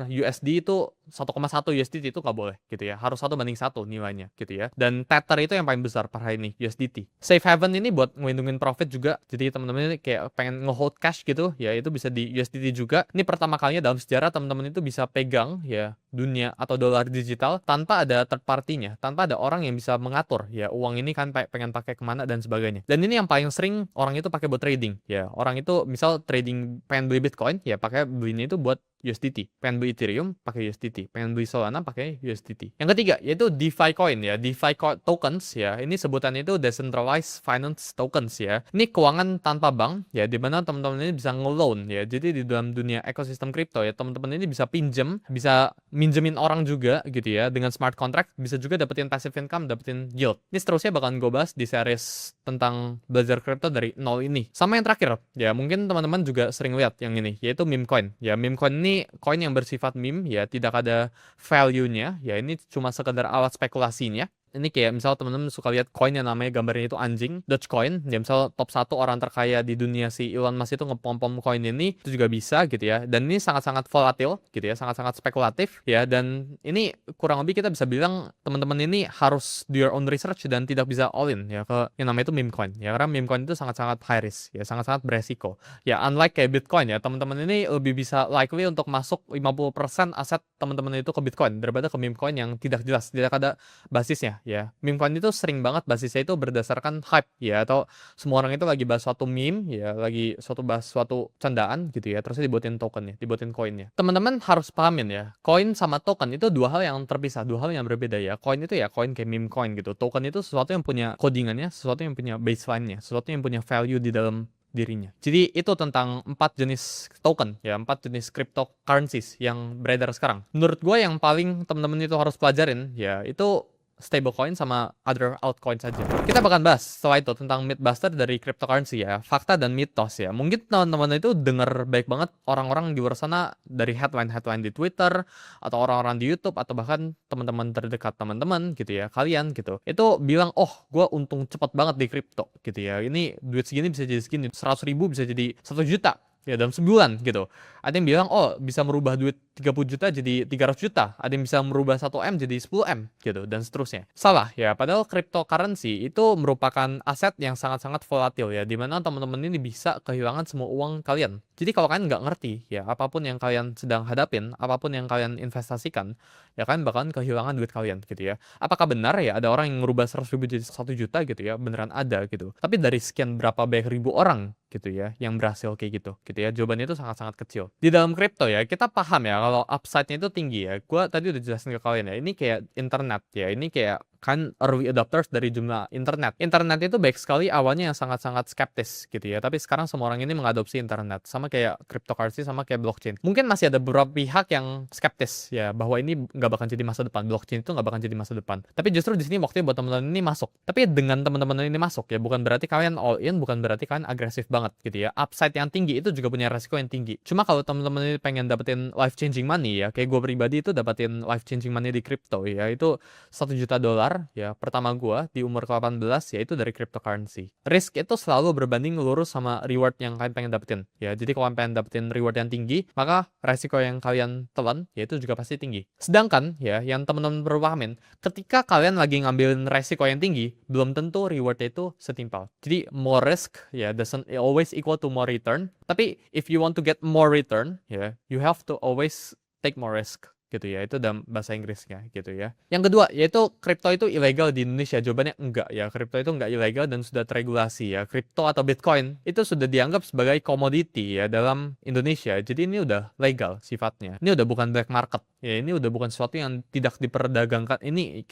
USD itu 1,1 USDT itu nggak boleh gitu ya. Harus 1:1 nilainya gitu ya. Dan Tether itu yang paling besar per hari ini USDT. Safe haven ini buat ngelindungin profit juga. Jadi teman-teman ini kayak pengen ngehold cash gitu ya, itu bisa di USDT juga. Ini pertama kalinya dalam sejarah teman-teman itu bisa pegang ya dunia atau dolar digital tanpa ada third party-nya, tanpa ada orang yang bisa mengatur ya uang ini kan pengen pakai kemana dan sebagainya. Dan ini yang paling sering orang itu pakai buat trading ya. Orang itu misal trading pengen beli Bitcoin ya pakai belinya itu buat USDT, pengen beli Ethereum pakai USDT, pengen beli Solana pakai USDT. Yang ketiga yaitu DeFi coin ya, DeFi tokens ya. Ini sebutannya itu decentralized finance tokens ya. Ini keuangan tanpa bank ya, di mana teman-teman ini bisa nge-loan ya. Jadi di dalam dunia ekosistem kripto ya, teman-teman ini bisa pinjem, bisa minjemin orang juga gitu ya dengan smart contract, bisa juga dapetin passive income, dapetin yield. Ini seterusnya bakalan gue bahas di series tentang belajar kripto dari nol ini. Sama yang terakhir ya, mungkin teman-teman juga sering lihat yang ini yaitu meme coin. Ya, meme coin ini koin yang bersifat meme ya, tidak ada value-nya ya, ini cuma sekedar alat spekulasinya. Ini kayak misal teman-teman suka lihat koin yang namanya gambarnya itu anjing, Dogecoin, ya misal top 1 orang terkaya di dunia si Elon Musk itu ngepom-pom koin ini, itu juga bisa gitu ya. Dan ini sangat-sangat volatil gitu ya, sangat-sangat spekulatif ya, dan ini kurang lebih kita bisa bilang teman-teman ini harus do your own research dan tidak bisa all in ya ke yang namanya itu meme coin ya, karena meme coin itu sangat-sangat high risk ya, sangat-sangat beresiko. Ya unlike kayak Bitcoin ya, teman-teman ini lebih bisa likely untuk masuk 50% aset teman-teman itu ke Bitcoin daripada ke meme coin yang tidak jelas, tidak ada basisnya. Ya, meme coin itu sering banget basisnya itu berdasarkan hype ya, atau semua orang itu lagi bahas suatu meme ya, lagi bahas suatu candaan gitu ya, terusnya dibuatin tokennya, dibuatin koinnya. Teman-teman harus pahamin ya, koin sama token itu dua hal yang terpisah, dua hal yang berbeda ya. Koin itu ya koin kayak meme coin gitu, token itu sesuatu yang punya codingannya, sesuatu yang punya baseline-nya, sesuatu yang punya value di dalam dirinya. Jadi itu tentang 4 jenis token ya, 4 jenis cryptocurrencies yang beredar sekarang. Menurut gue yang paling teman-teman itu harus pelajarin ya itu stablecoin sama other altcoin saja. Kita bakal bahas setelah itu tentang mythbuster dari cryptocurrency ya, fakta dan mitos ya. Mungkin teman-teman itu dengar baik banget orang-orang di luar sana dari headline-headline di Twitter atau orang-orang di YouTube atau bahkan teman-teman terdekat teman-teman gitu ya, kalian gitu. Itu bilang, "Oh, gue untung cepat banget di kripto." gitu ya. Ini duit segini bisa jadi segini, 100.000 bisa jadi 1 juta ya dalam sebulan gitu. Ada yang bilang, oh bisa merubah duit 30 juta jadi 300 juta. Ada yang bisa merubah 1M jadi 10M gitu dan seterusnya. Salah ya, padahal cryptocurrency itu merupakan aset yang sangat-sangat volatil ya, dimana teman-teman ini bisa kehilangan semua uang kalian. Jadi kalau kalian nggak ngerti ya, apapun yang kalian sedang hadapin, apapun yang kalian investasikan, ya kalian bakalan kehilangan duit kalian gitu ya. Apakah benar ya ada orang yang merubah 100.000 jadi 1 juta gitu ya? Beneran ada gitu. Tapi dari sekian berapa banyak ribu orang gitu ya yang berhasil kayak gitu ya, jawabannya itu sangat-sangat kecil. Di dalam kripto ya, kita paham ya kalau upside-nya itu tinggi ya. Gua tadi udah jelasin ke kalian ya, ini kayak internet ya, ini kayak kan early adopters dari jumlah internet. Internet itu baik sekali awalnya yang sangat-sangat skeptis gitu ya, tapi sekarang semua orang ini mengadopsi internet, sama kayak cryptocurrency, sama kayak blockchain. Mungkin masih ada beberapa pihak yang skeptis ya, bahwa ini nggak bakal jadi masa depan, blockchain itu nggak bakal jadi masa depan. Tapi justru di sini waktunya buat teman-teman ini masuk. Tapi dengan teman-teman ini masuk ya, bukan berarti kalian all in, bukan berarti kalian agresif banget gitu ya. Upside yang tinggi itu juga punya resiko yang tinggi. Cuma kalau teman-teman ini pengen dapetin life changing money ya, kayak gue pribadi itu dapetin life changing money di crypto ya, itu $1 juta besar ya pertama gua di umur ke-18 yaitu dari cryptocurrency. Risk itu selalu berbanding lurus sama reward yang kalian pengen dapetin. Ya, jadi kalau kalian pengen dapetin reward yang tinggi, maka resiko yang kalian telan yaitu juga pasti tinggi. Sedangkan ya yang teman-teman perlu pahamin, ketika kalian lagi ngambilin resiko yang tinggi, belum tentu rewardnya itu setimpal. Jadi more risk ya doesn't always equal to more return. Tapi if you want to get more return, ya you have to always take more risk gitu ya, itu dalam bahasa Inggrisnya gitu ya. Yang kedua yaitu kripto itu ilegal di Indonesia. Jawabannya enggak ya, kripto itu enggak ilegal dan sudah teregulasi ya. Kripto atau Bitcoin itu sudah dianggap sebagai komoditi ya dalam Indonesia, jadi ini udah legal sifatnya, ini udah bukan black market ya, ini udah bukan sesuatu yang tidak diperdagangkan, ini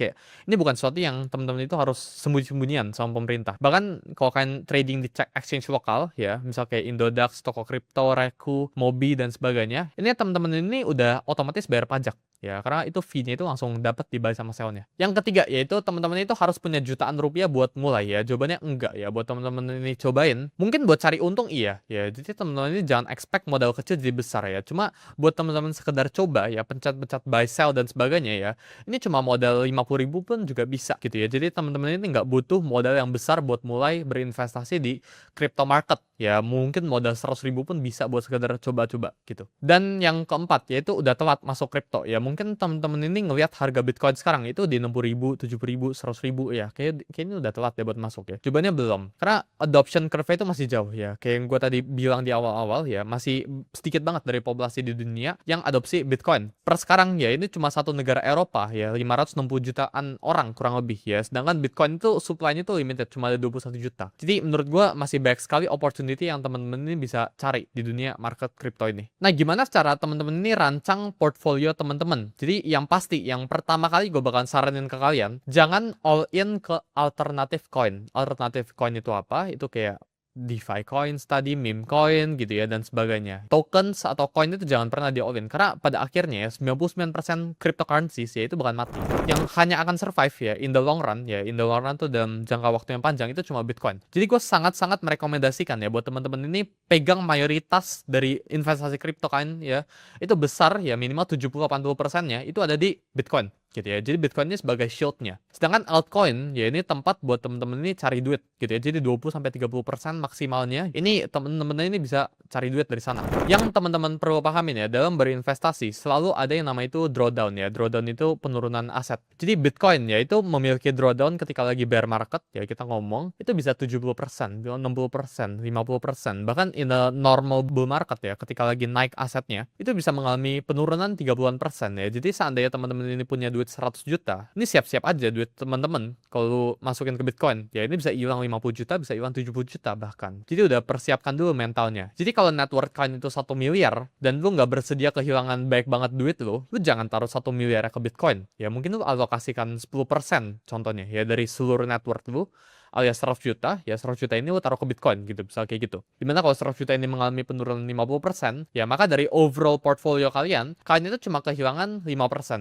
bukan sesuatu yang teman-teman itu harus sembunyi-sembunyian sama pemerintah. Bahkan kalau kalian trading di exchange lokal ya, misal kayak Indodax, Toko Kripto, Reku, Mobi dan sebagainya, ini teman-teman ini udah otomatis bayar pajak ya, karena itu fee-nya itu langsung dapat dibalik sama sale-nya. Yang ketiga yaitu teman-teman itu harus punya jutaan rupiah buat mulai ya. Jawabannya enggak ya, buat teman-teman ini cobain. Mungkin buat cari untung iya ya. Jadi teman-teman ini jangan expect modal kecil jadi besar ya. Cuma buat teman-teman sekedar coba ya, pencet-pencet buy sell dan sebagainya ya. Ini cuma modal 50.000 pun juga bisa gitu ya. Jadi teman-teman ini nggak butuh modal yang besar buat mulai berinvestasi di crypto market ya. Mungkin modal 100.000 pun bisa buat sekedar coba-coba gitu. Dan yang keempat yaitu udah telat masuk crypto ya. Mungkin teman-teman ini ngelihat harga Bitcoin sekarang itu di 60.000, 70.000, 100.000 ya. Kayaknya udah telat ya buat masuk ya. Jawabannya belum. Karena adoption curve itu masih jauh ya. Kayak yang gue tadi bilang di awal-awal ya, masih sedikit banget dari populasi di dunia yang adopsi Bitcoin. Per sekarang ya ini cuma satu negara Eropa ya, 560 jutaan orang kurang lebih ya. Sedangkan Bitcoin itu supply-nya tuh limited, cuma ada 21 juta. Jadi menurut gue masih banyak sekali opportunity yang teman-teman ini bisa cari di dunia market crypto ini. Nah, gimana cara teman-teman ini rancang portfolio teman-teman? Jadi yang pasti, yang pertama kali gue bakalan saranin ke kalian, jangan all in ke alternative coin. Alternative coin itu apa? Itu kayak DeFi coins tadi, meme coin gitu ya dan sebagainya. Tokens atau coin itu jangan pernah di all in, karena pada akhirnya ya 99% cryptocurrencies ya itu bukan mati. Yang hanya akan survive ya in the long run tuh dalam jangka waktu yang panjang itu cuma Bitcoin. Jadi gue sangat-sangat merekomendasikan ya buat teman-teman ini pegang mayoritas dari investasi crypto coin ya. Itu besar ya, minimal 70-80%-nya itu ada di Bitcoin gitu ya. Jadi Bitcoin ini sebagai shield-nya. Sedangkan altcoin ya ini tempat buat teman-teman ini cari duit gitu ya. Jadi 20-30% maksimalnya ini teman-teman ini bisa cari duit dari sana. Yang teman-teman perlu pahamin ya, dalam berinvestasi selalu ada yang nama itu drawdown ya. Drawdown itu penurunan aset. Jadi Bitcoin ya itu memiliki drawdown ketika lagi bear market ya, kita ngomong itu bisa 70%, 60%, 50%. Bahkan in a normal bull market ya, ketika lagi naik asetnya itu bisa mengalami penurunan 30-an% ya. Jadi seandainya teman-teman ini punya duit 100 juta, ini siap-siap aja duit teman-teman kalau masukin ke Bitcoin ya, ini bisa hilang 50 juta, bisa hilang 70 juta bahkan. Jadi udah persiapkan dulu mentalnya. Jadi kalau net worth kalian itu 1 miliar dan lu nggak bersedia kehilangan banyak banget duit lu jangan taruh 1 miliar ke Bitcoin ya. Mungkin lu alokasikan 10% contohnya ya dari seluruh net worth lu, alias 100 juta, ya 100 juta ini lo taruh ke Bitcoin gitu, misal kayak gitu. Dimana kalau 100 juta ini mengalami penurunan 50%, ya maka dari overall portfolio kalian itu cuma kehilangan 5%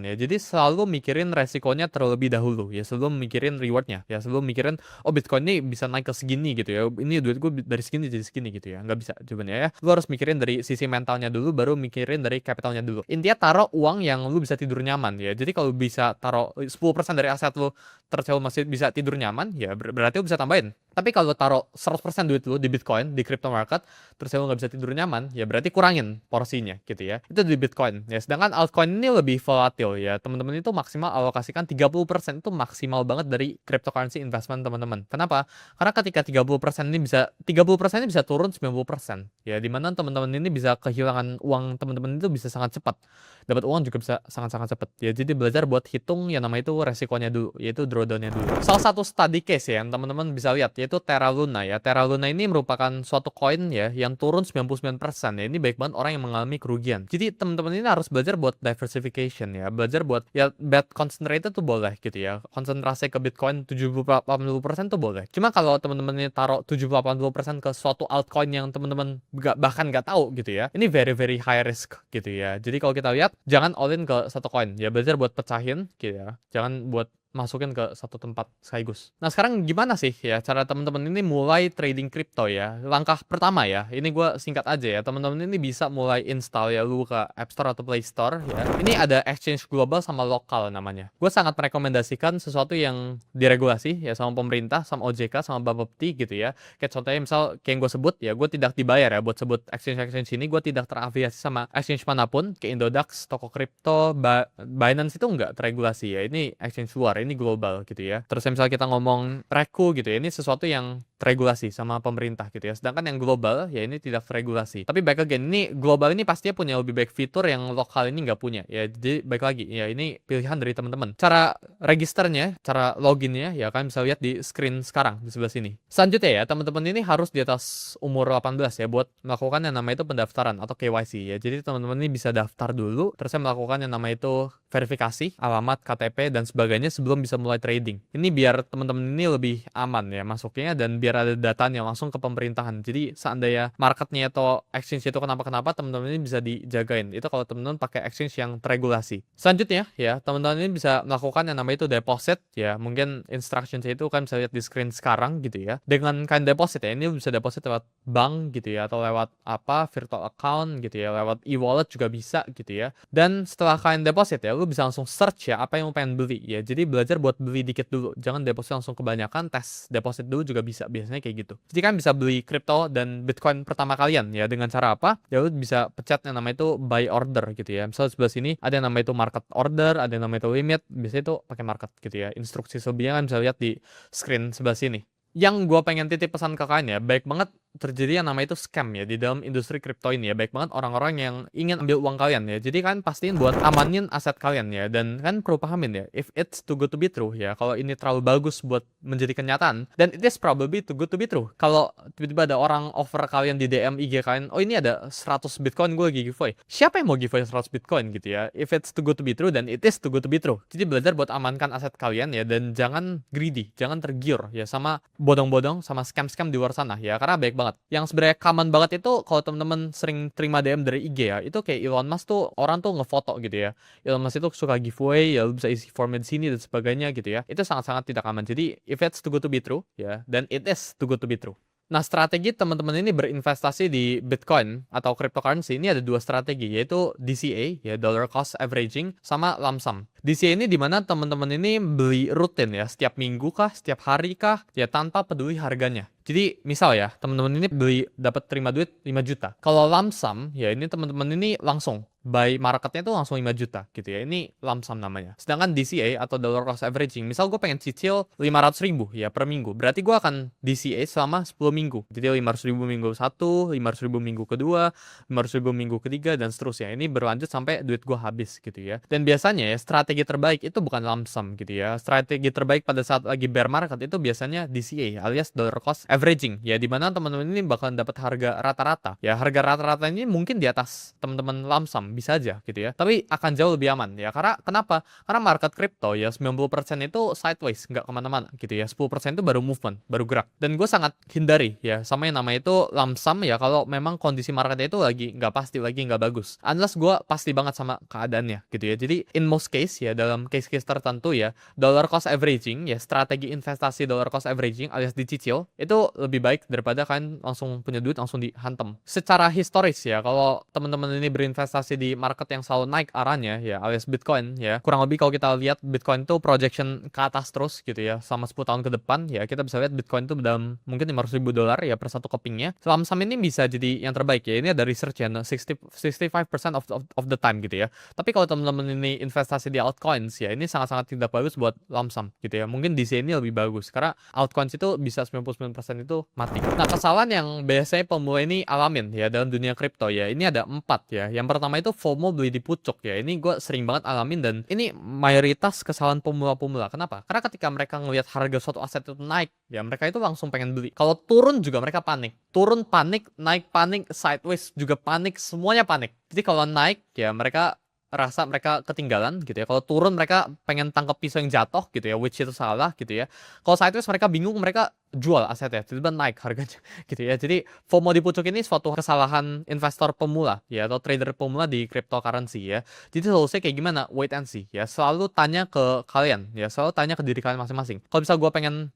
ya. Jadi selalu mikirin resikonya terlebih dahulu ya, sebelum mikirin rewardnya ya, sebelum mikirin oh Bitcoin ini bisa naik ke segini gitu ya, ini duit gue dari segini jadi segini gitu ya. Nggak bisa jawabannya ya. Lo harus mikirin dari sisi mentalnya dulu, baru mikirin dari capitalnya dulu. Intinya taruh uang yang lu bisa tidur nyaman ya. Jadi kalau bisa taruh 10% dari aset lu terus lu masih bisa tidur nyaman ya, berarti lu bisa tambahin. Tapi kalau taruh 100% duit lu di Bitcoin, di crypto market, terus lu nggak bisa tidur nyaman, ya berarti kurangin porsinya gitu ya. Itu di Bitcoin. Ya, sedangkan altcoin ini lebih volatil ya. Teman-teman itu maksimal alokasikan 30% itu maksimal banget dari cryptocurrency investment teman-teman. Kenapa? Karena ketika 30% ini bisa turun 90%. Ya, dimana teman-teman ini bisa kehilangan uang teman-teman itu bisa sangat cepat. Dapat uang juga bisa sangat-sangat cepat. Ya, jadi belajar buat hitung yang namanya itu resikonya dulu, yaitu drawdown-nya dulu. Salah satu study case ya yang teman-teman bisa lihat yaitu Terra Luna ya. Terra Luna ini merupakan suatu koin ya yang turun 99% ya. Ini baik banget orang yang mengalami kerugian. Jadi teman-teman ini harus belajar buat diversification ya. Belajar buat ya bet concentrated tuh boleh gitu ya. Konsentrasi ke Bitcoin 70-80% tuh boleh. Cuma kalau teman-teman ini taruh 70-80% ke suatu altcoin yang teman-teman bahkan nggak tahu gitu ya. Ini very very high risk gitu ya. Jadi kalau kita lihat jangan all in ke satu koin ya. Belajar buat pecahin gitu ya. Jangan buat masukin ke satu tempat sekaligus. Nah, sekarang gimana sih ya cara teman-teman ini mulai trading crypto ya? Langkah pertama ya, ini gue singkat aja ya. Teman-teman ini bisa mulai install ya lu ke App Store atau Play Store ya. Ini ada exchange global sama lokal namanya. Gue sangat merekomendasikan sesuatu yang diregulasi ya sama pemerintah, sama OJK, sama Bapepti gitu ya. Kayak contohnya misal kayak yang gue sebut ya, gue tidak dibayar ya buat sebut exchange ini. Gue tidak terafiliasi sama exchange manapun kayak Indodax, toko kripto, Binance itu nggak terregulasi ya. Ini exchange luar, ini global gitu ya. Terus misalnya kita ngomong Reku gitu ya, ini sesuatu yang terregulasi sama pemerintah gitu ya. Sedangkan yang global ya ini tidak terregulasi. Tapi back again, ini global ini pastinya punya lebih baik fitur yang lokal ini nggak punya ya. Jadi baik lagi ya, ini pilihan dari teman-teman. Cara registernya, cara loginnya ya kalian bisa lihat di screen sekarang di sebelah sini. Selanjutnya ya, teman-teman ini harus di atas umur 18 ya buat melakukan yang namanya itu pendaftaran atau KYC ya. Jadi teman-teman ini bisa daftar dulu, terus melakukan yang namanya itu verifikasi, alamat, KTP, dan sebagainya sebelum bisa mulai trading. Ini biar teman-teman ini lebih aman ya masuknya dan biar ada datanya langsung ke pemerintahan. Jadi seandainya marketnya atau exchange itu kenapa-kenapa, teman-teman ini bisa dijagain. Itu kalau teman-teman pakai exchange yang terregulasi. Selanjutnya ya, teman-teman ini bisa melakukan yang namanya itu deposit ya. Mungkin instructions itu kan bisa lihat di screen sekarang gitu ya. Dengan kalian deposit ya, ini bisa deposit lewat bank gitu ya, atau lewat apa virtual account gitu ya, lewat e-wallet juga bisa gitu ya. Dan setelah kalian deposit ya, lu bisa langsung search ya apa yang lu pengen beli ya. Jadi belajar buat beli dikit dulu, jangan deposit langsung kebanyakan, tes deposit dulu juga bisa, biasanya kayak gitu. Jadi kan bisa beli crypto dan Bitcoin pertama kalian ya dengan cara apa? Ya lu bisa pencet yang namanya itu buy order gitu ya. Misalnya sebelah sini ada yang namanya itu market order, ada yang namanya itu limit, biasanya itu pakai market gitu ya. Instruksi selebihnya kan bisa lihat di screen sebelah sini. Yang gue pengen titip pesan ke kalian ya, baik banget terjadi yang namanya itu scam ya di dalam industri kripto ini ya. Baik banget orang-orang yang ingin ambil uang kalian ya. Jadi kan pastiin buat amanin aset kalian ya. Dan kan perlu pahamin ya, if it's too good to be true ya, kalau ini terlalu bagus buat menjadi kenyataan, dan it is probably too good to be true. Kalau tiba-tiba ada orang offer kalian di DM IG kalian, oh ini ada 100 Bitcoin gue lagi giveaway, siapa yang mau giveaway 100 Bitcoin gitu ya? If it's too good to be true, dan it is too good to be true. Jadi belajar buat amankan aset kalian ya, dan jangan greedy, jangan tergiur ya sama bodong-bodong, sama scam-scam di luar sana ya. Karena baik banget. Yang sebenarnya common banget itu kalau teman-teman sering terima DM dari IG ya, itu kayak Elon Musk tuh orang tuh ngefoto gitu ya. Elon Musk itu suka giveaway ya, lu bisa isi formnya di sini dan sebagainya gitu ya. Itu sangat-sangat tidak aman. Jadi if it's too good to be true ya, dan it is too good to be true. Nah, strategi teman-teman ini berinvestasi di Bitcoin atau cryptocurrency ini ada dua strategi, yaitu DCA ya, dollar cost averaging, sama lump sum. DCA ini dimana teman-teman ini beli rutin ya, setiap minggu kah, setiap hari kah, ya tanpa peduli harganya. Jadi misal ya, teman-teman ini beli dapat terima duit 5 juta. Kalau lump sum ya, ini teman-teman ini langsung buy marketnya itu langsung 5 juta gitu ya. Ini lump sum namanya. Sedangkan DCA atau dollar cost averaging, misal gue pengen cicil 500 ribu ya per minggu, berarti gue akan DCA selama 10 minggu. Jadi 500 ribu minggu 1, 500 ribu minggu kedua, 500 ribu minggu ketiga, dan seterusnya. Ini berlanjut sampai duit gue habis gitu ya. Dan biasanya ya, strategi terbaik itu bukan lump sum gitu ya. Strategi terbaik pada saat lagi bear market itu biasanya DCA alias dollar cost averaging ya, dimana teman-teman ini bakalan dapat harga rata-rata ya. Harga rata-rata ini mungkin di atas teman-teman lump sum, bisa aja gitu ya, tapi akan jauh lebih aman ya. Karena kenapa? Karena market crypto ya 90% itu sideways, nggak kemana-mana gitu ya. 10% itu baru movement, baru gerak. Dan gue sangat hindari ya sama yang namanya itu lump sum ya, kalau memang kondisi marketnya itu lagi nggak pasti, lagi nggak bagus, unless gue pasti banget sama keadaannya gitu ya. Jadi in most case ya, dalam case-case tertentu ya, dollar cost averaging ya, strategi investasi dollar cost averaging alias dicicil, itu lebih baik daripada kalian langsung punya duit langsung dihantam. Secara historis ya, kalau teman-teman ini berinvestasi di market yang selalu naik arahnya ya, alias Bitcoin ya, kurang lebih kalau kita lihat Bitcoin itu projection ke atas terus gitu ya selama 10 tahun ke depan ya, kita bisa lihat Bitcoin itu dalam mungkin 500 ribu dolar ya per satu kepingnya. Saham ini bisa jadi yang terbaik ya. Ini ada research ya, 65% of the time gitu ya. Tapi kalau teman-teman ini investasi di altcoins ya, ini sangat-sangat tidak bagus buat lump sum gitu ya. Mungkin di sini lebih bagus karena altcoins itu bisa 99% itu mati. Nah, kesalahan yang biasanya pemula ini alamin ya dalam dunia kripto ya, ini ada 4 ya. Yang pertama itu FOMO, beli di pucuk ya. Ini gue sering banget alamin, dan ini mayoritas kesalahan pemula-pemula. Kenapa? Karena ketika mereka ngelihat harga suatu aset itu naik ya, mereka itu langsung pengen beli. Kalau turun juga mereka panik. Turun panik, naik panik, sideways juga panik, semuanya panik. Jadi kalau naik ya mereka rasa mereka ketinggalan gitu ya. Kalau turun mereka pengen tangkap pisau yang jatuh gitu ya, which itu salah gitu ya. Kalau sideways mereka bingung, mereka jual asetnya, tiba-tiba naik harganya gitu ya. Jadi FOMO di pucuk ini suatu kesalahan investor pemula ya, atau trader pemula di cryptocurrency ya. Jadi solusinya kayak gimana? Wait and see ya. Selalu tanya ke kalian ya, selalu tanya ke diri kalian masing-masing. Kalau bisa gue pengen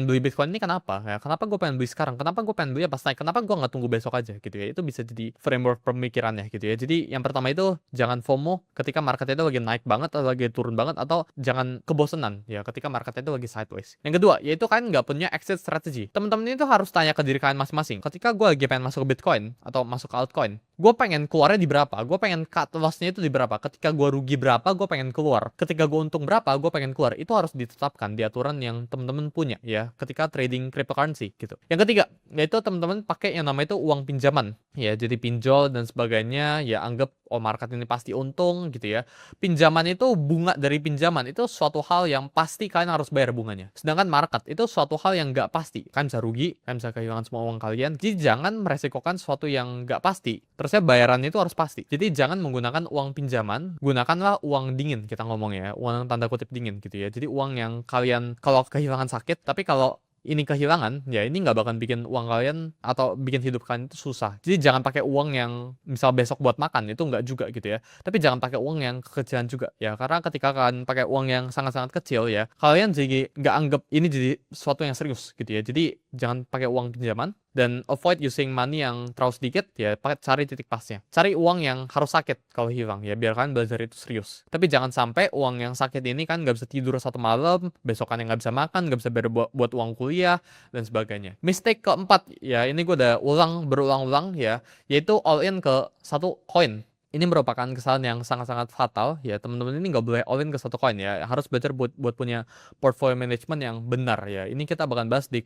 beli Bitcoin ini kenapa ya? Kenapa gue pengen beli sekarang? Kenapa gue pengen beli pas naik? Kenapa gue nggak tunggu besok aja gitu ya? Itu bisa jadi framework pemikirannya gitu ya. Jadi yang pertama itu jangan FOMO ketika marketnya itu lagi naik banget atau lagi turun banget, atau jangan kebosanan ya ketika marketnya itu lagi sideways. Yang kedua yaitu kalian nggak punya exit strategy. Teman-teman itu harus tanya ke diri kalian masing-masing. Ketika gue lagi pengen masuk ke Bitcoin atau masuk ke altcoin, gue pengen keluarnya di berapa? Gue pengen cut loss-nya itu di berapa? Ketika gue rugi berapa, gue pengen keluar. Ketika gue untung berapa, gue pengen keluar. Itu harus ditetapkan di aturan yang teman-teman punya ya ketika trading cryptocurrency gitu. Yang ketiga yaitu teman-teman pakai yang namanya itu uang pinjaman ya. Jadi pinjol dan sebagainya ya, anggap oh market ini pasti untung gitu ya. Pinjaman itu, bunga dari pinjaman itu suatu hal yang pasti kalian harus bayar bunganya. Sedangkan market itu suatu hal yang nggak pasti. Kalian bisa rugi, kalian bisa kehilangan semua uang kalian. Jadi jangan meresikokan sesuatu yang nggak pasti. Terusnya bayarannya itu harus pasti. Jadi jangan menggunakan uang pinjaman, gunakanlah uang dingin, kita ngomong ya, uang tanda kutip dingin gitu ya. Jadi uang yang kalian kalau kehilangan sakit, tapi kalau ini kehilangan, ya ini nggak bakal bikin uang kalian atau bikin hidup kalian itu susah. Jadi jangan pakai uang yang misal besok buat makan, itu nggak juga gitu ya. Tapi jangan pakai uang yang kekecilan juga ya, karena ketika kalian pakai uang yang sangat-sangat kecil ya, kalian jadi nggak anggap ini jadi sesuatu yang serius gitu ya. Jadi jangan pakai uang pinjaman, dan avoid using money yang terlalu sedikit ya, cari titik pasnya. Cari uang yang harus sakit kalau hilang ya, biar kalian belajar itu serius. Tapi jangan sampai uang yang sakit ini kan nggak bisa tidur satu malam, besokannya nggak bisa makan, nggak bisa bayar buat uang kuliah dan sebagainya. Mistake keempat ya, ini gue udah berulang-ulang ya, yaitu all in ke satu koin. Ini merupakan kesalahan yang sangat-sangat fatal ya. Teman-teman ini nggak boleh all in ke satu koin ya. Harus belajar buat punya portfolio management yang benar ya. Ini kita bakal bahas di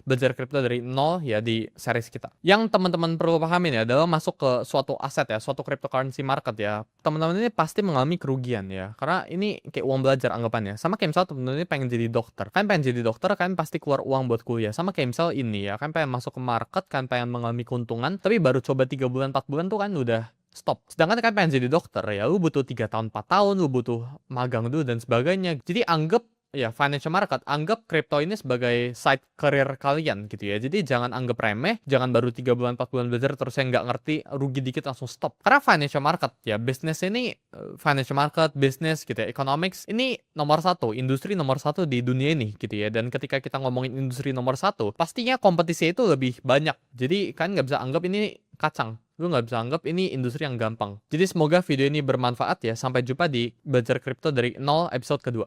belajar kripto dari nol ya di series kita. Yang teman-teman perlu pahamin ya, adalah masuk ke suatu aset ya, suatu cryptocurrency market ya. Teman-teman ini pasti mengalami kerugian ya. Karena ini kayak uang belajar anggapannya. Sama kayak misalnya teman-teman ini pengen jadi dokter. Kan pengen jadi dokter, kan pasti keluar uang buat kuliah. Sama kayak misal ini ya, kan pengen masuk ke market, kan pengen mengalami keuntungan, tapi baru coba 3 bulan 4 bulan tuh kan udah stop. Sedangkan kan pengen jadi dokter ya, lu butuh 3 tahun 4 tahun, lu butuh magang dulu dan sebagainya. Jadi anggap ya financial market, anggap crypto ini sebagai side career kalian gitu ya. Jadi jangan anggap remeh, jangan baru 3 bulan 4 bulan belajar terus yang nggak ngerti, rugi dikit langsung stop. Karena financial market ya, bisnis ini financial market, bisnis gitu ya, economics ini nomor satu, industri nomor satu di dunia ini gitu ya. Dan ketika kita ngomongin industri nomor satu, pastinya kompetisi itu lebih banyak. Jadi kan nggak bisa anggap ini kacang. Lu nggak bisa anggap ini industri yang gampang. Jadi semoga video ini bermanfaat ya. Sampai jumpa di Belajar Kripto dari nol episode kedua.